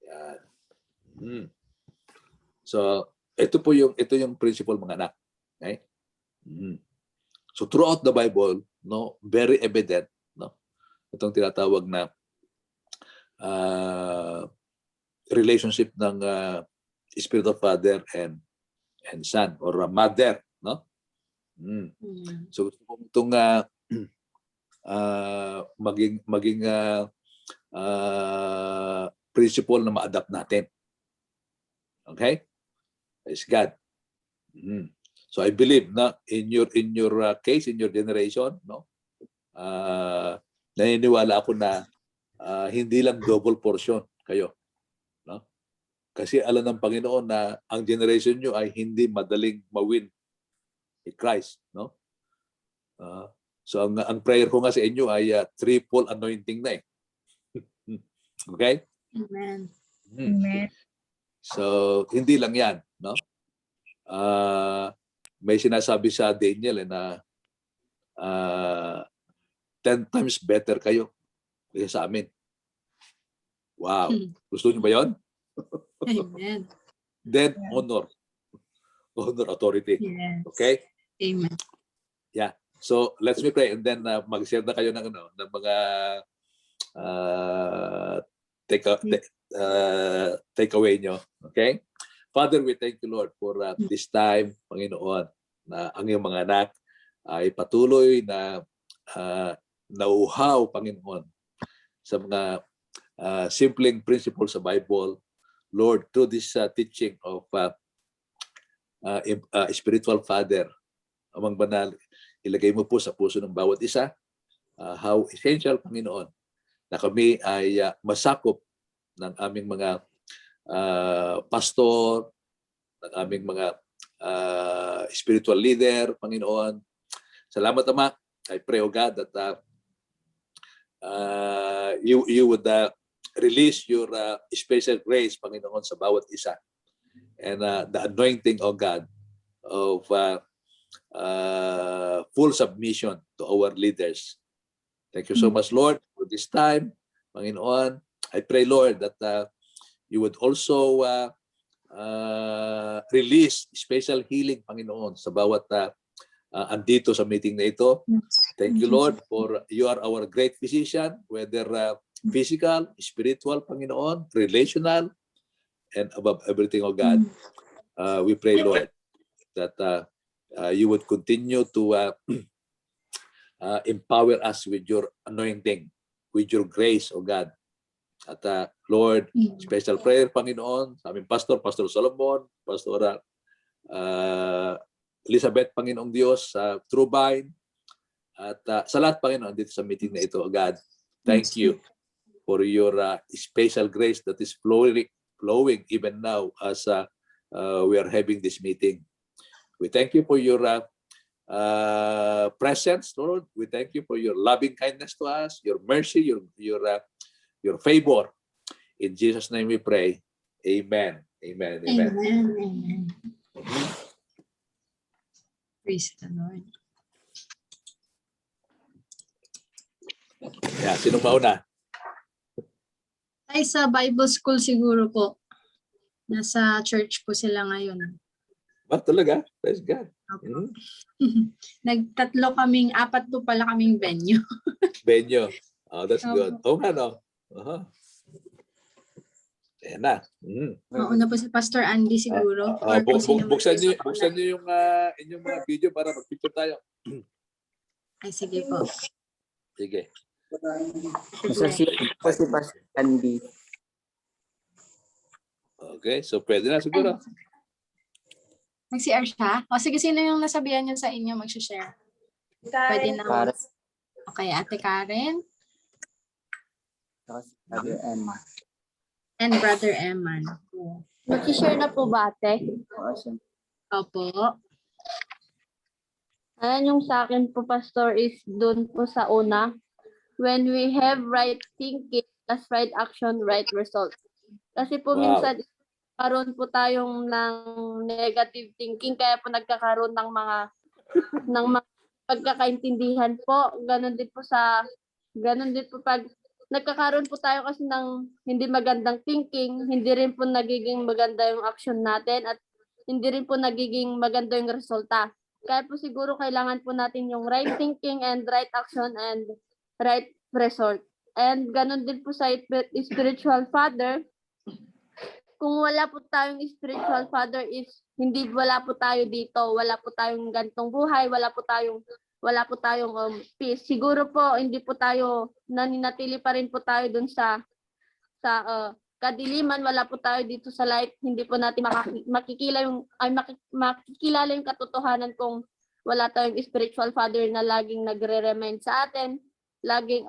Yan. So, ito yung principle, mga anak. Okay? So throughout the Bible, no, very evident, no, itong tinatawag na relationship ng Spirit of Father and Son or Mother, no? So gusto ko itong maging principle na ma-adapt natin. Okay? Praise God. So I believe na in your case, in your generation, no, naniniwala ako na hindi lang double portion kayo, no? Kasi alam ng Panginoon na ang generation nyo ay hindi madaling mawin ni Christ, no? So ang prayer ko nga sa inyo ay triple anointing na eh. Okay? Amen. Amen. So hindi lang 'yan, no? May sinasabi sa Daniel na 10 times better kayo kaysa sa amin. Wow. Gusto niyo ba 'yon? Amen. Then honor authority. Yes. Okay? Amen. Yeah. So let's me pray and then mag-share na kayo ng mga take away nyo. Okay? Father, we thank you, Lord, for this time, Panginoon, na ang iyong mga anak ay patuloy na nauhaw, Panginoon, sa mga simpleng principles sa Bible. Lord, through this teaching of spiritual father, amang banal, ilagay mo po sa puso ng bawat isa how essential, Panginoon, na kami ay masakop ng aming mga pastor, ng aming mga spiritual leader, Panginoon. Salamat, Ama. I pray, O God, that you would release your special grace, Panginoon, sa bawat isa. And the anointing, O God, of full submission to our leaders. Thank you so much, Lord, for this time, Panginoon. I pray, Lord, that you would also release special healing, Panginoon, sa bawat andito sa meeting na ito. Thank you, Lord, for you are our great physician, whether physical, spiritual, Panginoon, relational, and above everything, oh God. We pray, Lord, that you would continue to empower us with your anointing, with your grace, oh God. At Lord, special prayer, Panginoon, sa aming pastor, Pastor Solomon, Pastora Elizabeth, Panginoong Diyos, sa True Vine, at sa lahat, Panginoon, dito sa meeting na ito, oh God. Thank you for your special grace that is flowing even now as we are having this meeting. We thank you for your presence, Lord. We thank you for your loving kindness to us, your mercy, your favor. In Jesus' name we pray. Amen. Amen. Amen. Amen. Amen. Praise the Lord. Yeah, sino mauna? Ay, sa Bible school siguro po. Nasa church po sila ngayon. Ba, talaga? Praise God. Mhm. Apat po pala kaming venue. Benyo. Oh, that's Opo. good. Oh, nga, no? Ayan na. Mhm. Mauna po si Pastor Andy siguro. Or kung sino man Buksan po niyo sa yung inyong mga video para mag-picture tayo. Ay, sige po. Sige. Isa si Pastor Andy. Okay, so pwede na siguro. Mag-CR siya? O sige, sino yung nasabihan niyo sa inyo mag-share? Pwede na. Para Okay, Ate Karen sa Brother Emma. and Brother Eman. Mag-share na po ba, ate? Opo. Ayan yung sa akin po, Pastor, is doon po sa una. When we have right thinking, plus right action, right result. Kasi po Wow. minsan, karoon po tayong ng negative thinking, kaya po nagkakaroon ng mga pagkakaintindihan po. Ganon din po pag nagkakaroon po tayo kasi ng hindi magandang thinking, hindi rin po nagiging maganda yung action natin at hindi rin po nagiging maganda yung resulta. Kaya po siguro kailangan po natin yung right thinking and right action and right result. And ganun din po sa spiritual father. Kung wala po tayong spiritual father is hindi wala po tayo dito, wala po tayong ganitong buhay, wala po tayong peace. Siguro po hindi po tayo naninatili pa rin po tayo dun sa kadiliman, wala po tayo dito sa light, hindi po natin makikilala yung katotohanan kung wala tayong spiritual father na laging nagre-remind sa atin, laging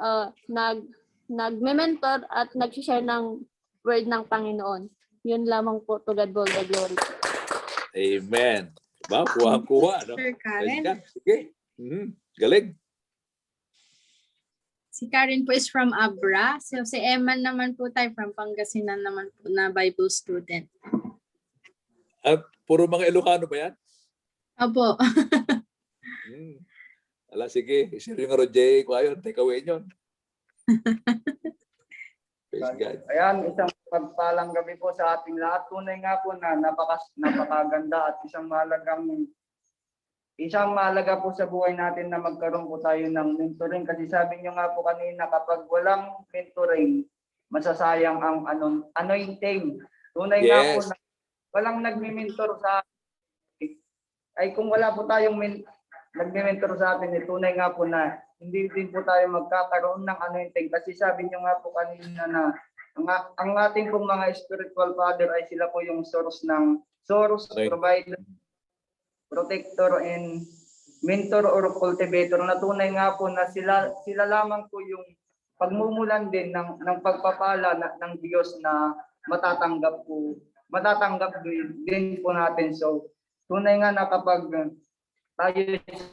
nagme-mentor at nag-share ng word ng Panginoon. Yun lamang po, to God be all the glory. Amen. Ba, kuha-kuha. No? Sir Karen. Sige. Galing. Si Karen po is from Abra. So si Eman naman po tayo from Pangasinan naman po na Bible student. At puro mga Ilocano ba yan? Opo. Ala, sige. Isip yung Roger, kuha yun. Take away yun. Praise God. Ayan, isang pagpalang gabi po sa ating lahat. Tunay nga po na napakaganda at isang mahalaga po sa buhay natin na magkaroon po tayo ng mentoring. Kasi sabi nyo nga po kanina, kapag walang mentoring, masasayang ang anointing. Tunay nga po na walang nagme-mentor sa atin. Ay kung wala po tayong nagme-mentor sa atin, tunay nga po na hindi din po tayo magkakaroon ng anointing. Kasi sabi nyo nga po kanina na ang ating pong mga spiritual father ay sila po yung source, provider, protector, and mentor or cultivator. Na tunay nga po na sila lamang po yung pagmumulan din ng pagpapala ng Diyos na matatanggap din po natin. So Tunay nga na kapag tayo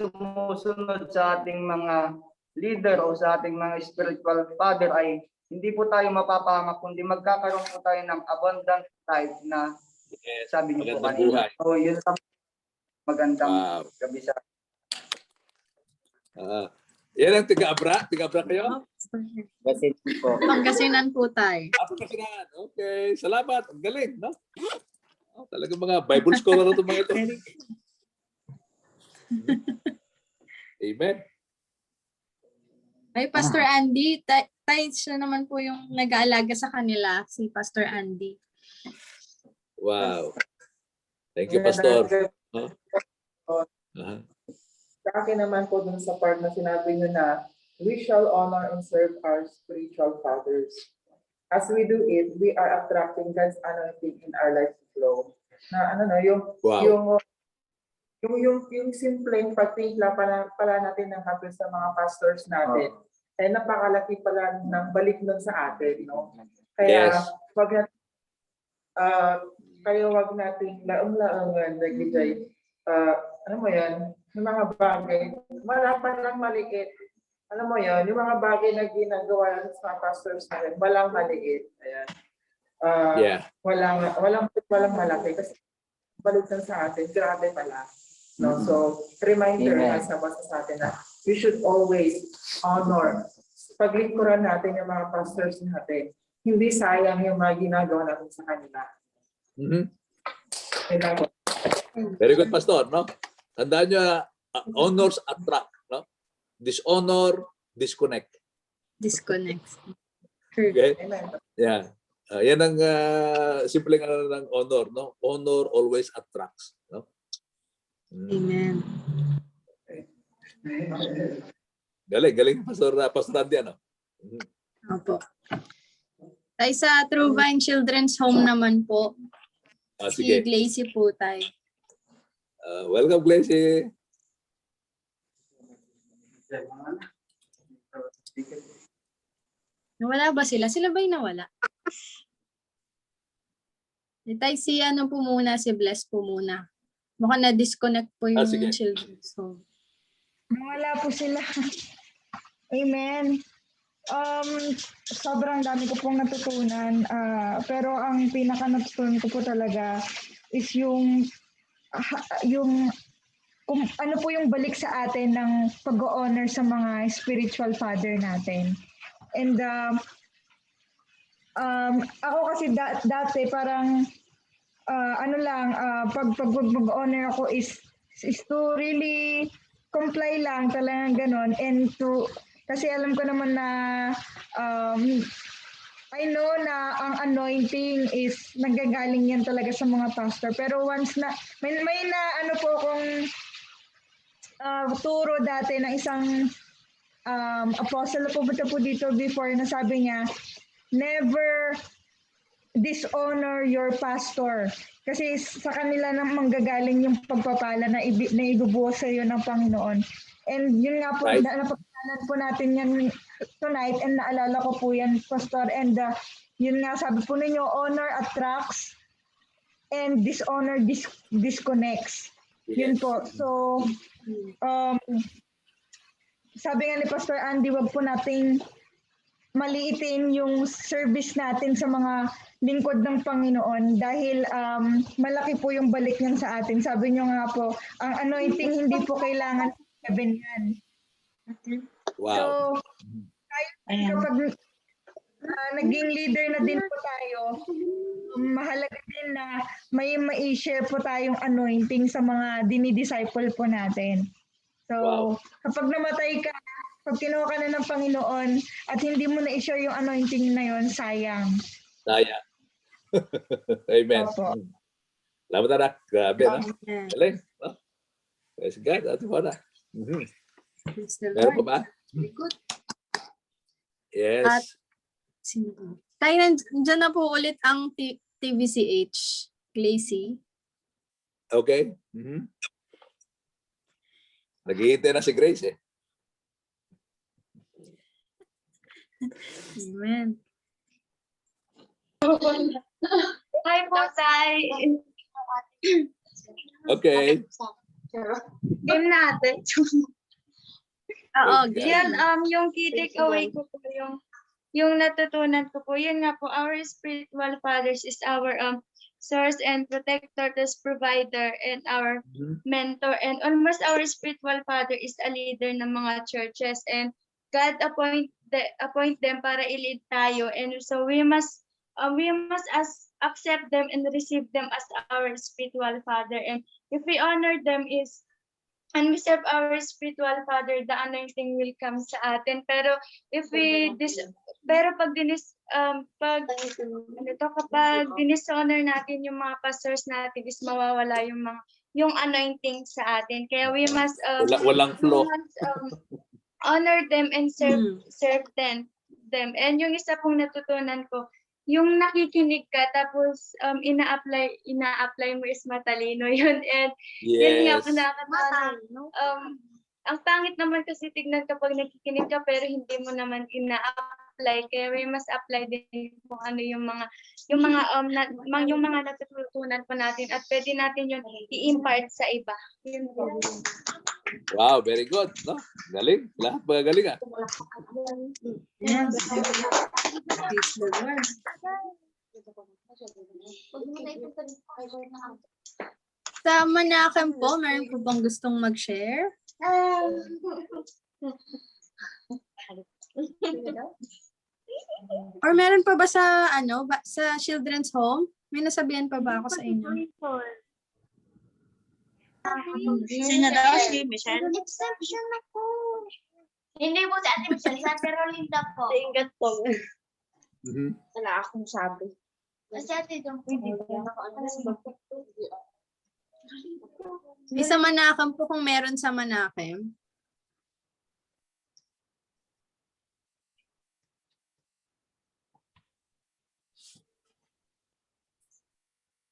sumusunod sa ating mga leader o sa ating mga spiritual father ay hindi po tayo mapapahamak kundi magkakaroon po tayo ng abundant life na Yes. sabi niyo po Magandang buhay. kanina. So yun lang magandang Wow. gabi sa Yan ang tiga-abra? Tiga-abra kayo? Kasi po. Pangasinan po tayo. Ako kasi na. Okay. Salamat. Ang galing, no? Oh, talagang mga Bible scholar na itong mga ito. Amen. Ay, Pastor Andy, tayo siya naman po yung nag-aalaga sa kanila, si Pastor Andy. Wow. Thank you, Pastor. Uh-huh. Sa akin naman po dun sa part na sinabi nyo na we shall honor and serve our spiritual fathers. As we do it, we are attracting God's anointing in our life to flow. Na ano na, Wow. yung simpleng pagtimpla pala natin ng kape sa mga pastors natin, ay napakalaki pala ng balik nun sa atin, no? Kaya, Yes. wag nating laong-laongan, nagigay, ano mo yan, yung mga bagay, wala pa lang maliit. Alam mo yan, yung mga bagay na ginagawa ng mga pastors natin, walang maliit. Ayan. Yeah. Walang malaki kasi balik lang sa atin, grabe pala. No? So, reminder Amen. nga sa basta sa atin na we should always honor. Paglingkuran natin yung mga pastors natin, hindi sayang yung mga ginagawa natin sa kanila. Mhm. Kaya po. Very good, Pastor, no? Tandaan nyo, honors attract, no? Dishonor, disconnect. Disconnect. Okay? Amen. Yeah. Yan ang simpleng ano ng honor, no? Honor always attracts, no? Amen. Galing, Pastor Andy, ano? Mhm. Opo. Tayo sa True Vine Children's Home naman po, si Sige. Glacy po tayo. Welcome, Glacy. Nawala ba sila? Sila ba'y nawala? Tayo si ano po muna, si Bless po muna. Mukhang na-disconnect po yung Sige. children's home. Wala po sila. Amen. Sobrang dami ko pong natutunan. Pero ang pinaka natutunan ko po talaga is yung kung ano po yung balik sa atin ng pag-honor sa mga spiritual father natin. And ako kasi dati parang pag mag-honor ako is to really comply lang talagang ganon, and to kasi alam ko naman na I know na ang anointing is nanggagaling yan talaga sa mga pastor, pero once na may na ano po akong turo dati ng isang apostle na pumunta po dito before, na sabi niya, never dishonor your pastor. Kasi sa kanila nang manggagaling yung pagpapala na ibubuhos sa iyo ng Panginoon. And yun nga po, Right. napagkanan po natin yan tonight, and naalala ko po yan, Pastor. And yun nga, sabi po ninyo, honor attracts and dishonor disconnects. Yun po. So, sabi nga ni Pastor Andy, wag po nating maliitin yung service natin sa mga lingkod ng Panginoon dahil malaki po yung balik niyan sa atin. Sabi niyo nga po, ang anointing hindi po kailangan heaven yan. Wow. So, kapag naging leader na din po tayo, mahalaga din na may ma-share po tayong anointing sa mga dinidisciple po natin. So, Wow. kapag namatay ka, pag kinuha ka na ng Panginoon at hindi mo na i-share yung anointing na yon, sayang. Saya. Amen. Opo. Salamat, anak. Grabe, no? Amen. Galing. No? Praise God. Ate Juana. Mhm. Praise the Meron pa Lord. ba? Very good. Yes. Sino po? Tayo, nandyan na po ulit ang TVCH, Glacy. Okay. Mhm. Naghihintay na si Grace, eh. Amen. Hi po, Tay. Okay. Game natin. Oo, Good. Yan, game. yung key takeaway ko po, yung natutunan ko po, yun nga po, our spiritual fathers is our source and protector, as provider, and our Mhm. mentor, and almost our spiritual father is a leader ng mga churches, and God appoint them para i-lead tayo, and so we must accept them and receive them as our spiritual father, and if we honor them and we serve our spiritual father, the anointing will come sa atin. Pero if we kapag dishonor natin yung mga pastors natin, is mawawala yung anointing sa atin. Kaya we must Walang flow. honor them and serve them. And yung isa pong natutunan ko, yung nakikinig ka tapos ina-apply mo is matalino yun. And yun nga Yes. po nakakatawa. Ang pangit naman kasi tignan kapag nakikinig ka pero hindi mo naman ina-apply. Kaya we must apply din kung ano yung mga natutunan po natin at pwede natin yun i-impart sa iba. Yun po. Wow, very good. No? Galing. Lahat magagaling ah. Sa Manakem po, meron po bang gustong mag-share? Or meron pa ba sa sa children's home? May nasabihan pa ba ako sa inyo? Sino daw? Si Michelle? Exception ako. Hindi po si Ate Michelle, si Ate Rolinda po. Ingat po. Mhm. Wala akong sabi. Si Ate Dong po. May sa Manakem po kung meron sa Manakem.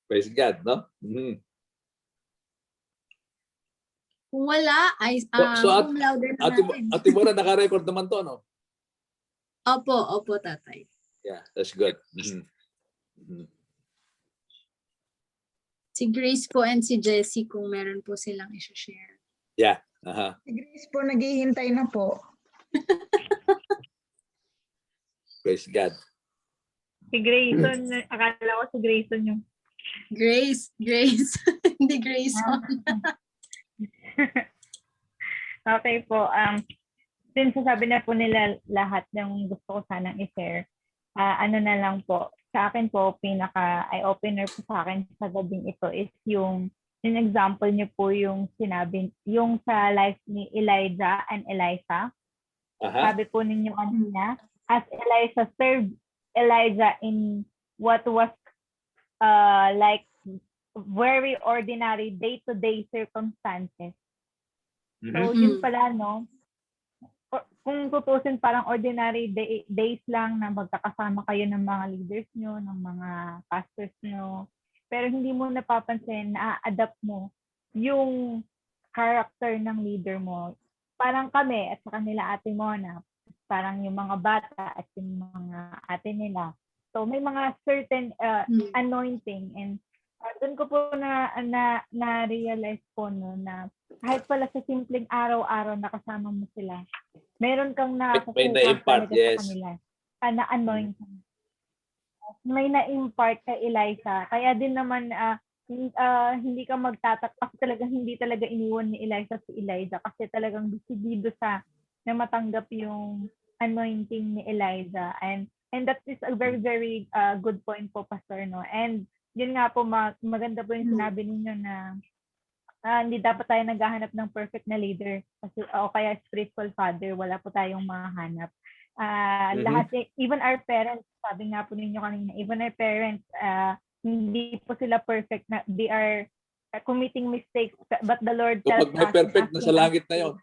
Praise God, no? Mhm. Kung wala, ay So, cum laude na natin. Ate Mora, naka-record naman to, no? Opo, tatay. Yeah, that's good. Mhm. Mhm. Si Grace po and si Jessie kung meron po silang i-share. Yeah. Aha. Si Grace po, naghihintay na po. Praise God. Si Grayson, akala ko si Grayson yung. Grace. Hindi Grayson. Okay po. Since sabi na po nila lahat ng gusto ko sanang i-share, ano na lang po, sa akin po, pinaka eye-opener po sa akin sa gabing ito is yung example niyo po yung sinabi, yung sa life ni Elijah and Elisha. Aha. Sabi po ninyo kanina, as Elisha served Elijah in what was like very ordinary day-to-day circumstances. So, Mhm. yun pala, no? Kung tutusin, parang ordinary days lang na magkakasama kayo ng mga leaders nyo, ng mga pastors nyo. Pero hindi mo napapansin, na-adapt mo yung character ng leader mo. Parang kami at sa kanila Ate Mona, parang yung mga bata at yung mga ate nila. So, may mga certain anointing, and doon ko po na-realize po no, na kahit pala sa simpleng araw-araw na kasama mo sila, meron kang May na-impart, talaga yes. sa kanila. Na-anointing. May na-impart kay Elisha. Kaya din naman hindi ka magtatakpak talaga, hindi talaga iniwan ni Elisha si Elijah kasi talagang decidido sa na matanggap yung anointing ni Elijah. And that is a very, very good point po, Pastor, no? And yun nga po, maganda po yung sinabi ninyo na hindi dapat tayo naghahanap ng perfect na leader kasi o kaya spiritual father, wala po tayong mahanap. Lahat, even our parents, sabi nga po ninyo kanina, even our parents, hindi po sila perfect, na they are committing mistakes, but the Lord So, tells pag may us, perfect na sa langit na yon.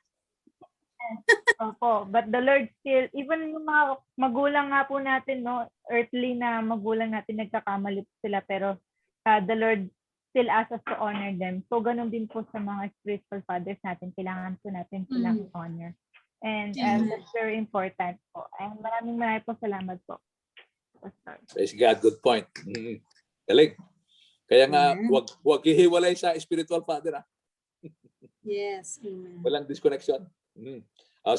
Opo, but the Lord still, even yung mga magulang nga po natin, no, earthly na magulang natin, nagkakamali po sila, pero the Lord still asks us to honor them. So, ganun din po sa mga spiritual fathers natin, kailangan po natin silang honor. And that's very important po. And maraming po salamat po. Praise God, good point. Mhm. Galing. Kaya nga, Amen. wag hihiwalay sa spiritual father. Yes, amen. Walang disconnection.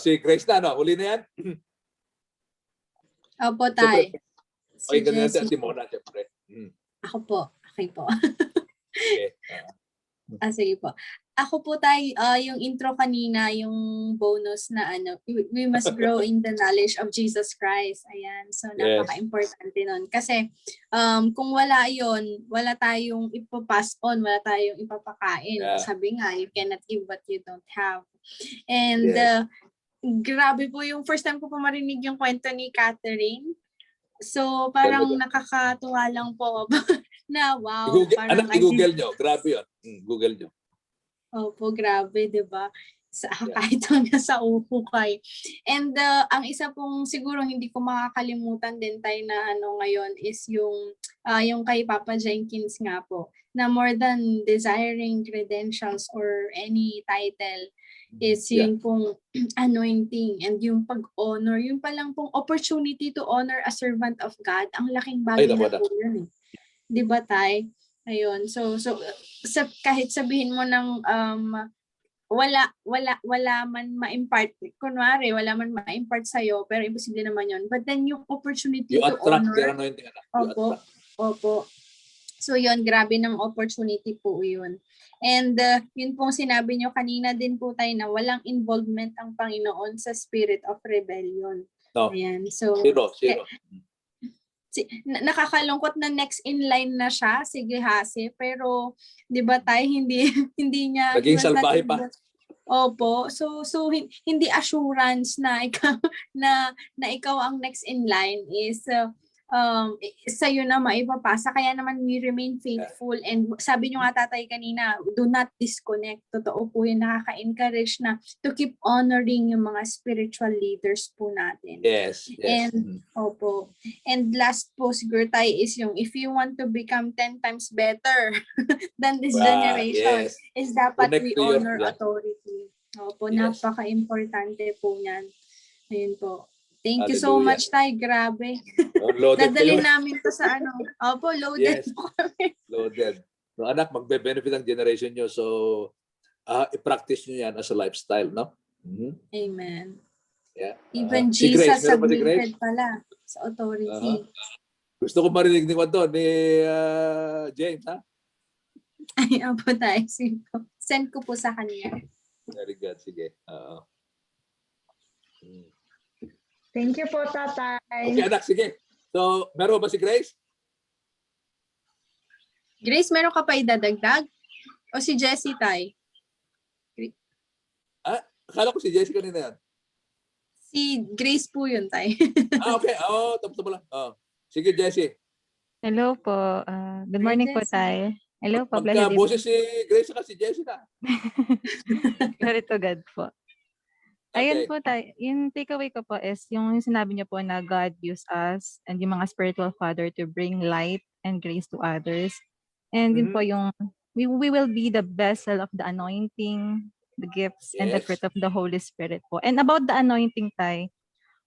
Si Grace na, no? Uli na yan? Opo, Siyempre, tay. Si okay, ganun natin Jessie. at Timona, siyempre. Ako po. Okay po. Okay. Sige po. Ako po yung intro kanina, yung bonus na we must grow in the knowledge of Jesus Christ. Ayan. So, Yes. napaka-importante nun. Kasi, kung wala yon, wala tayong ipapass on, wala tayong ipapakain. Yeah. Sabi nga, you cannot give what you don't have. And, Yes. grabe po yung first time ko po marinig yung kwento ni Catherine. So, parang Talaga. nakakatuwa lang po na wow. Anak, I i-google nyo. Grabe yun. Google nyo. Opo, grabe, 'di ba? Kahit hanggang sa ukay. And ang isa pong siguro hindi ko makakalimutan din tayo na ngayon is yung kay Papa Jenkins nga po, na more than desiring credentials or any title is yun pong anointing and yung pag-honor, yung palang pong opportunity to honor a servant of God, ang laking bagay na po yun eh. 'Di ba, tay? Ayun. So kahit sabihin mo ng wala man ma-impart, kunwari wala man ma-impart sa'yo, pero imposible naman yun. But then yung opportunity You to attract honor. their anointing. Opo. So yun, grabe ng opportunity po yun. And yun pong sinabi nyo kanina din po tayo na walang involvement ang Panginoon sa spirit of rebellion. No. Ayan. So, Zero. nakakalungkot na next in line na siya, sige Hase, pero 'di ba tayo hindi niya Naging salbahe pa. Opo. So hindi assurance na ikaw na ikaw ang next in line is sa'yo na maipapasa. Kaya naman we remain faithful. And sabi nyo nga tatay kanina, do not disconnect. Totoo po yun, nakaka-encourage na to keep honoring yung mga spiritual leaders po natin. Yes. And opo. And last po siguro tayo is yung if you want to become 10 times better than this generation, is dapat we honor authority. Opo, napaka-importante po niyan. Ayun po. Thank you so much, Tay. Grabe. Dadalhin namin to sa Opo, loaded po kami. Loaded. No, anak, magbe-benefit ang generation nyo. So, i-practice nyo yan as a lifestyle, no? Amen. Yeah. Even Si Jesus Grace, meron ba si submitted pala sa authority. Gusto ko marinig ni James, ha? Ay, opo, Tay. Send ko po sa kanya. Very good. Sige. Thank you po, tatay. Okay, anak, sige. So, meron ba si Grace? Grace, meron ka pa idadagdag? O si Jessie, Tay? Akala ko si Jessie kanina yan. Si Grace po yun, Tay. Okay. Tapos lang. Sige, Jessie. Hello po. Good morning po, Tay. Hello po. Blessed evening. Magka-boses si Grace at si Jessie na. Glory to God po. Ayun po tayo, yung takeaway ko po is yung sinabi niyo po na God used us and yung mga spiritual father to bring light and grace to others. And yun po yung, we will be the vessel of the anointing, the gifts, and the fruit of the Holy Spirit po. And about the anointing, Tay,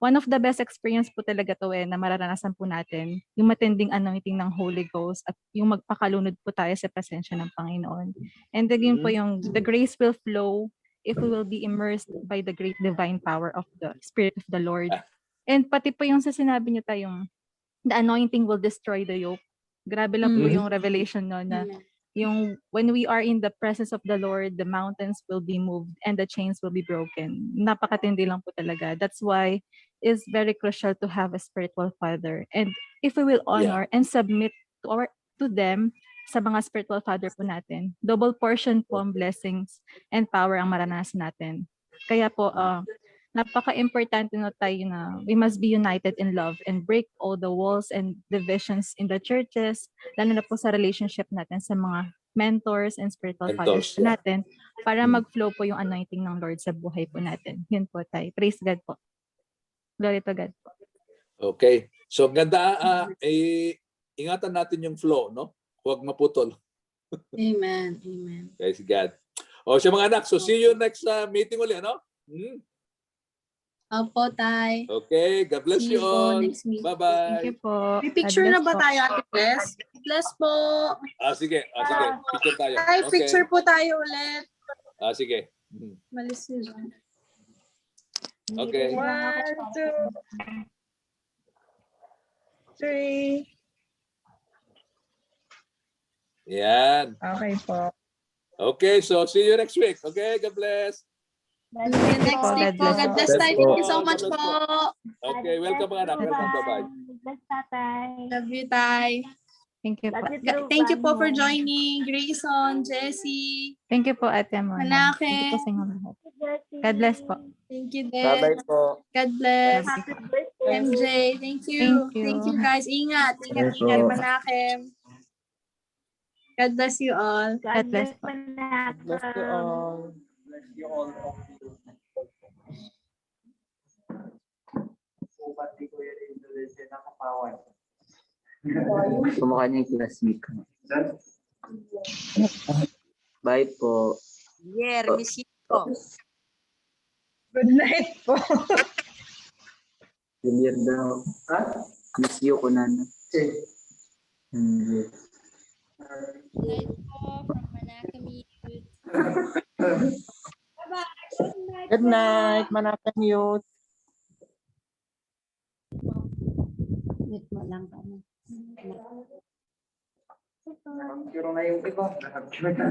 one of the best experience po talaga to na mararanasan po natin, yung matinding anointing ng Holy Ghost at yung magpakalunod po tayo sa presensya ng Panginoon. And again po yung, the grace will flow if we will be immersed by the great divine power of the Spirit of the Lord. And pati po yung sa sinabi niyo tayong the anointing will destroy the yoke. Grabe lang po yung revelation no na yung when we are in the presence of the Lord, the mountains will be moved and the chains will be broken. Napakatindi lang po talaga. That's why it's very crucial to have a spiritual father. And if we will honor and submit to them, sa mga spiritual father po natin, double portion po ang blessings and power ang maranasan natin. Kaya po, napaka-importante na tayo na we must be united in love and break all the walls and divisions in the churches, lalo na po sa relationship natin sa mga mentors and spiritual fathers natin para mag-flow po yung anointing ng Lord sa buhay po natin. Yun po tayo. Praise God po. Glory to God po. Okay. So, ganda. Ingatan natin yung flow, no? Huwag maputol. Amen. Praise God. Siya mga anak. So, see you next meeting ulit, no? Opo, Tay. Okay, God bless See you you po all. next week. Thank Bye-bye. you po. May God picture na bless ba po. tayo, Ate Bless? Bless po. Sige. Picture tayo. Tay, Okay. picture po tayo ulit. Sige. Mhm. Malis niyo dyan. Okay. 1, 2, 3. Yan. Okay po. Okay, so see you next week. Okay, God bless. See you next po. week God po. bless God po. bless, Bless Tay. po. Thank you so God much bless po. po. Okay, welcome mga anak. Welcome. Bye-bye. Bless tatay. Love you, Tay. Thank you po. Love you too, Thank you po for Bano. joining. Grayson, Jessie, Thank you po, Ate Mona. Thank you po Manake. sa inyong lahat. God bless po. Thank you din. Bye-bye po. God bless. Happy birthday. MJ, thank you. Thank you. Thank you guys. Ingat. Ingat, Bye po. ingat. Manakim. God bless you all. God bless po. Bless you all. Bless you all. Sukat ni Kuya Indonesia nakapawan. Kumukha niya yung classmate ko. Bye po. Good night po. Junior daw. Ha? Miss you ko na. Hindi. Night po from Manakim Youth. Good night, Manakan Youth. Nakapiro na yung iba. Nakapiro na.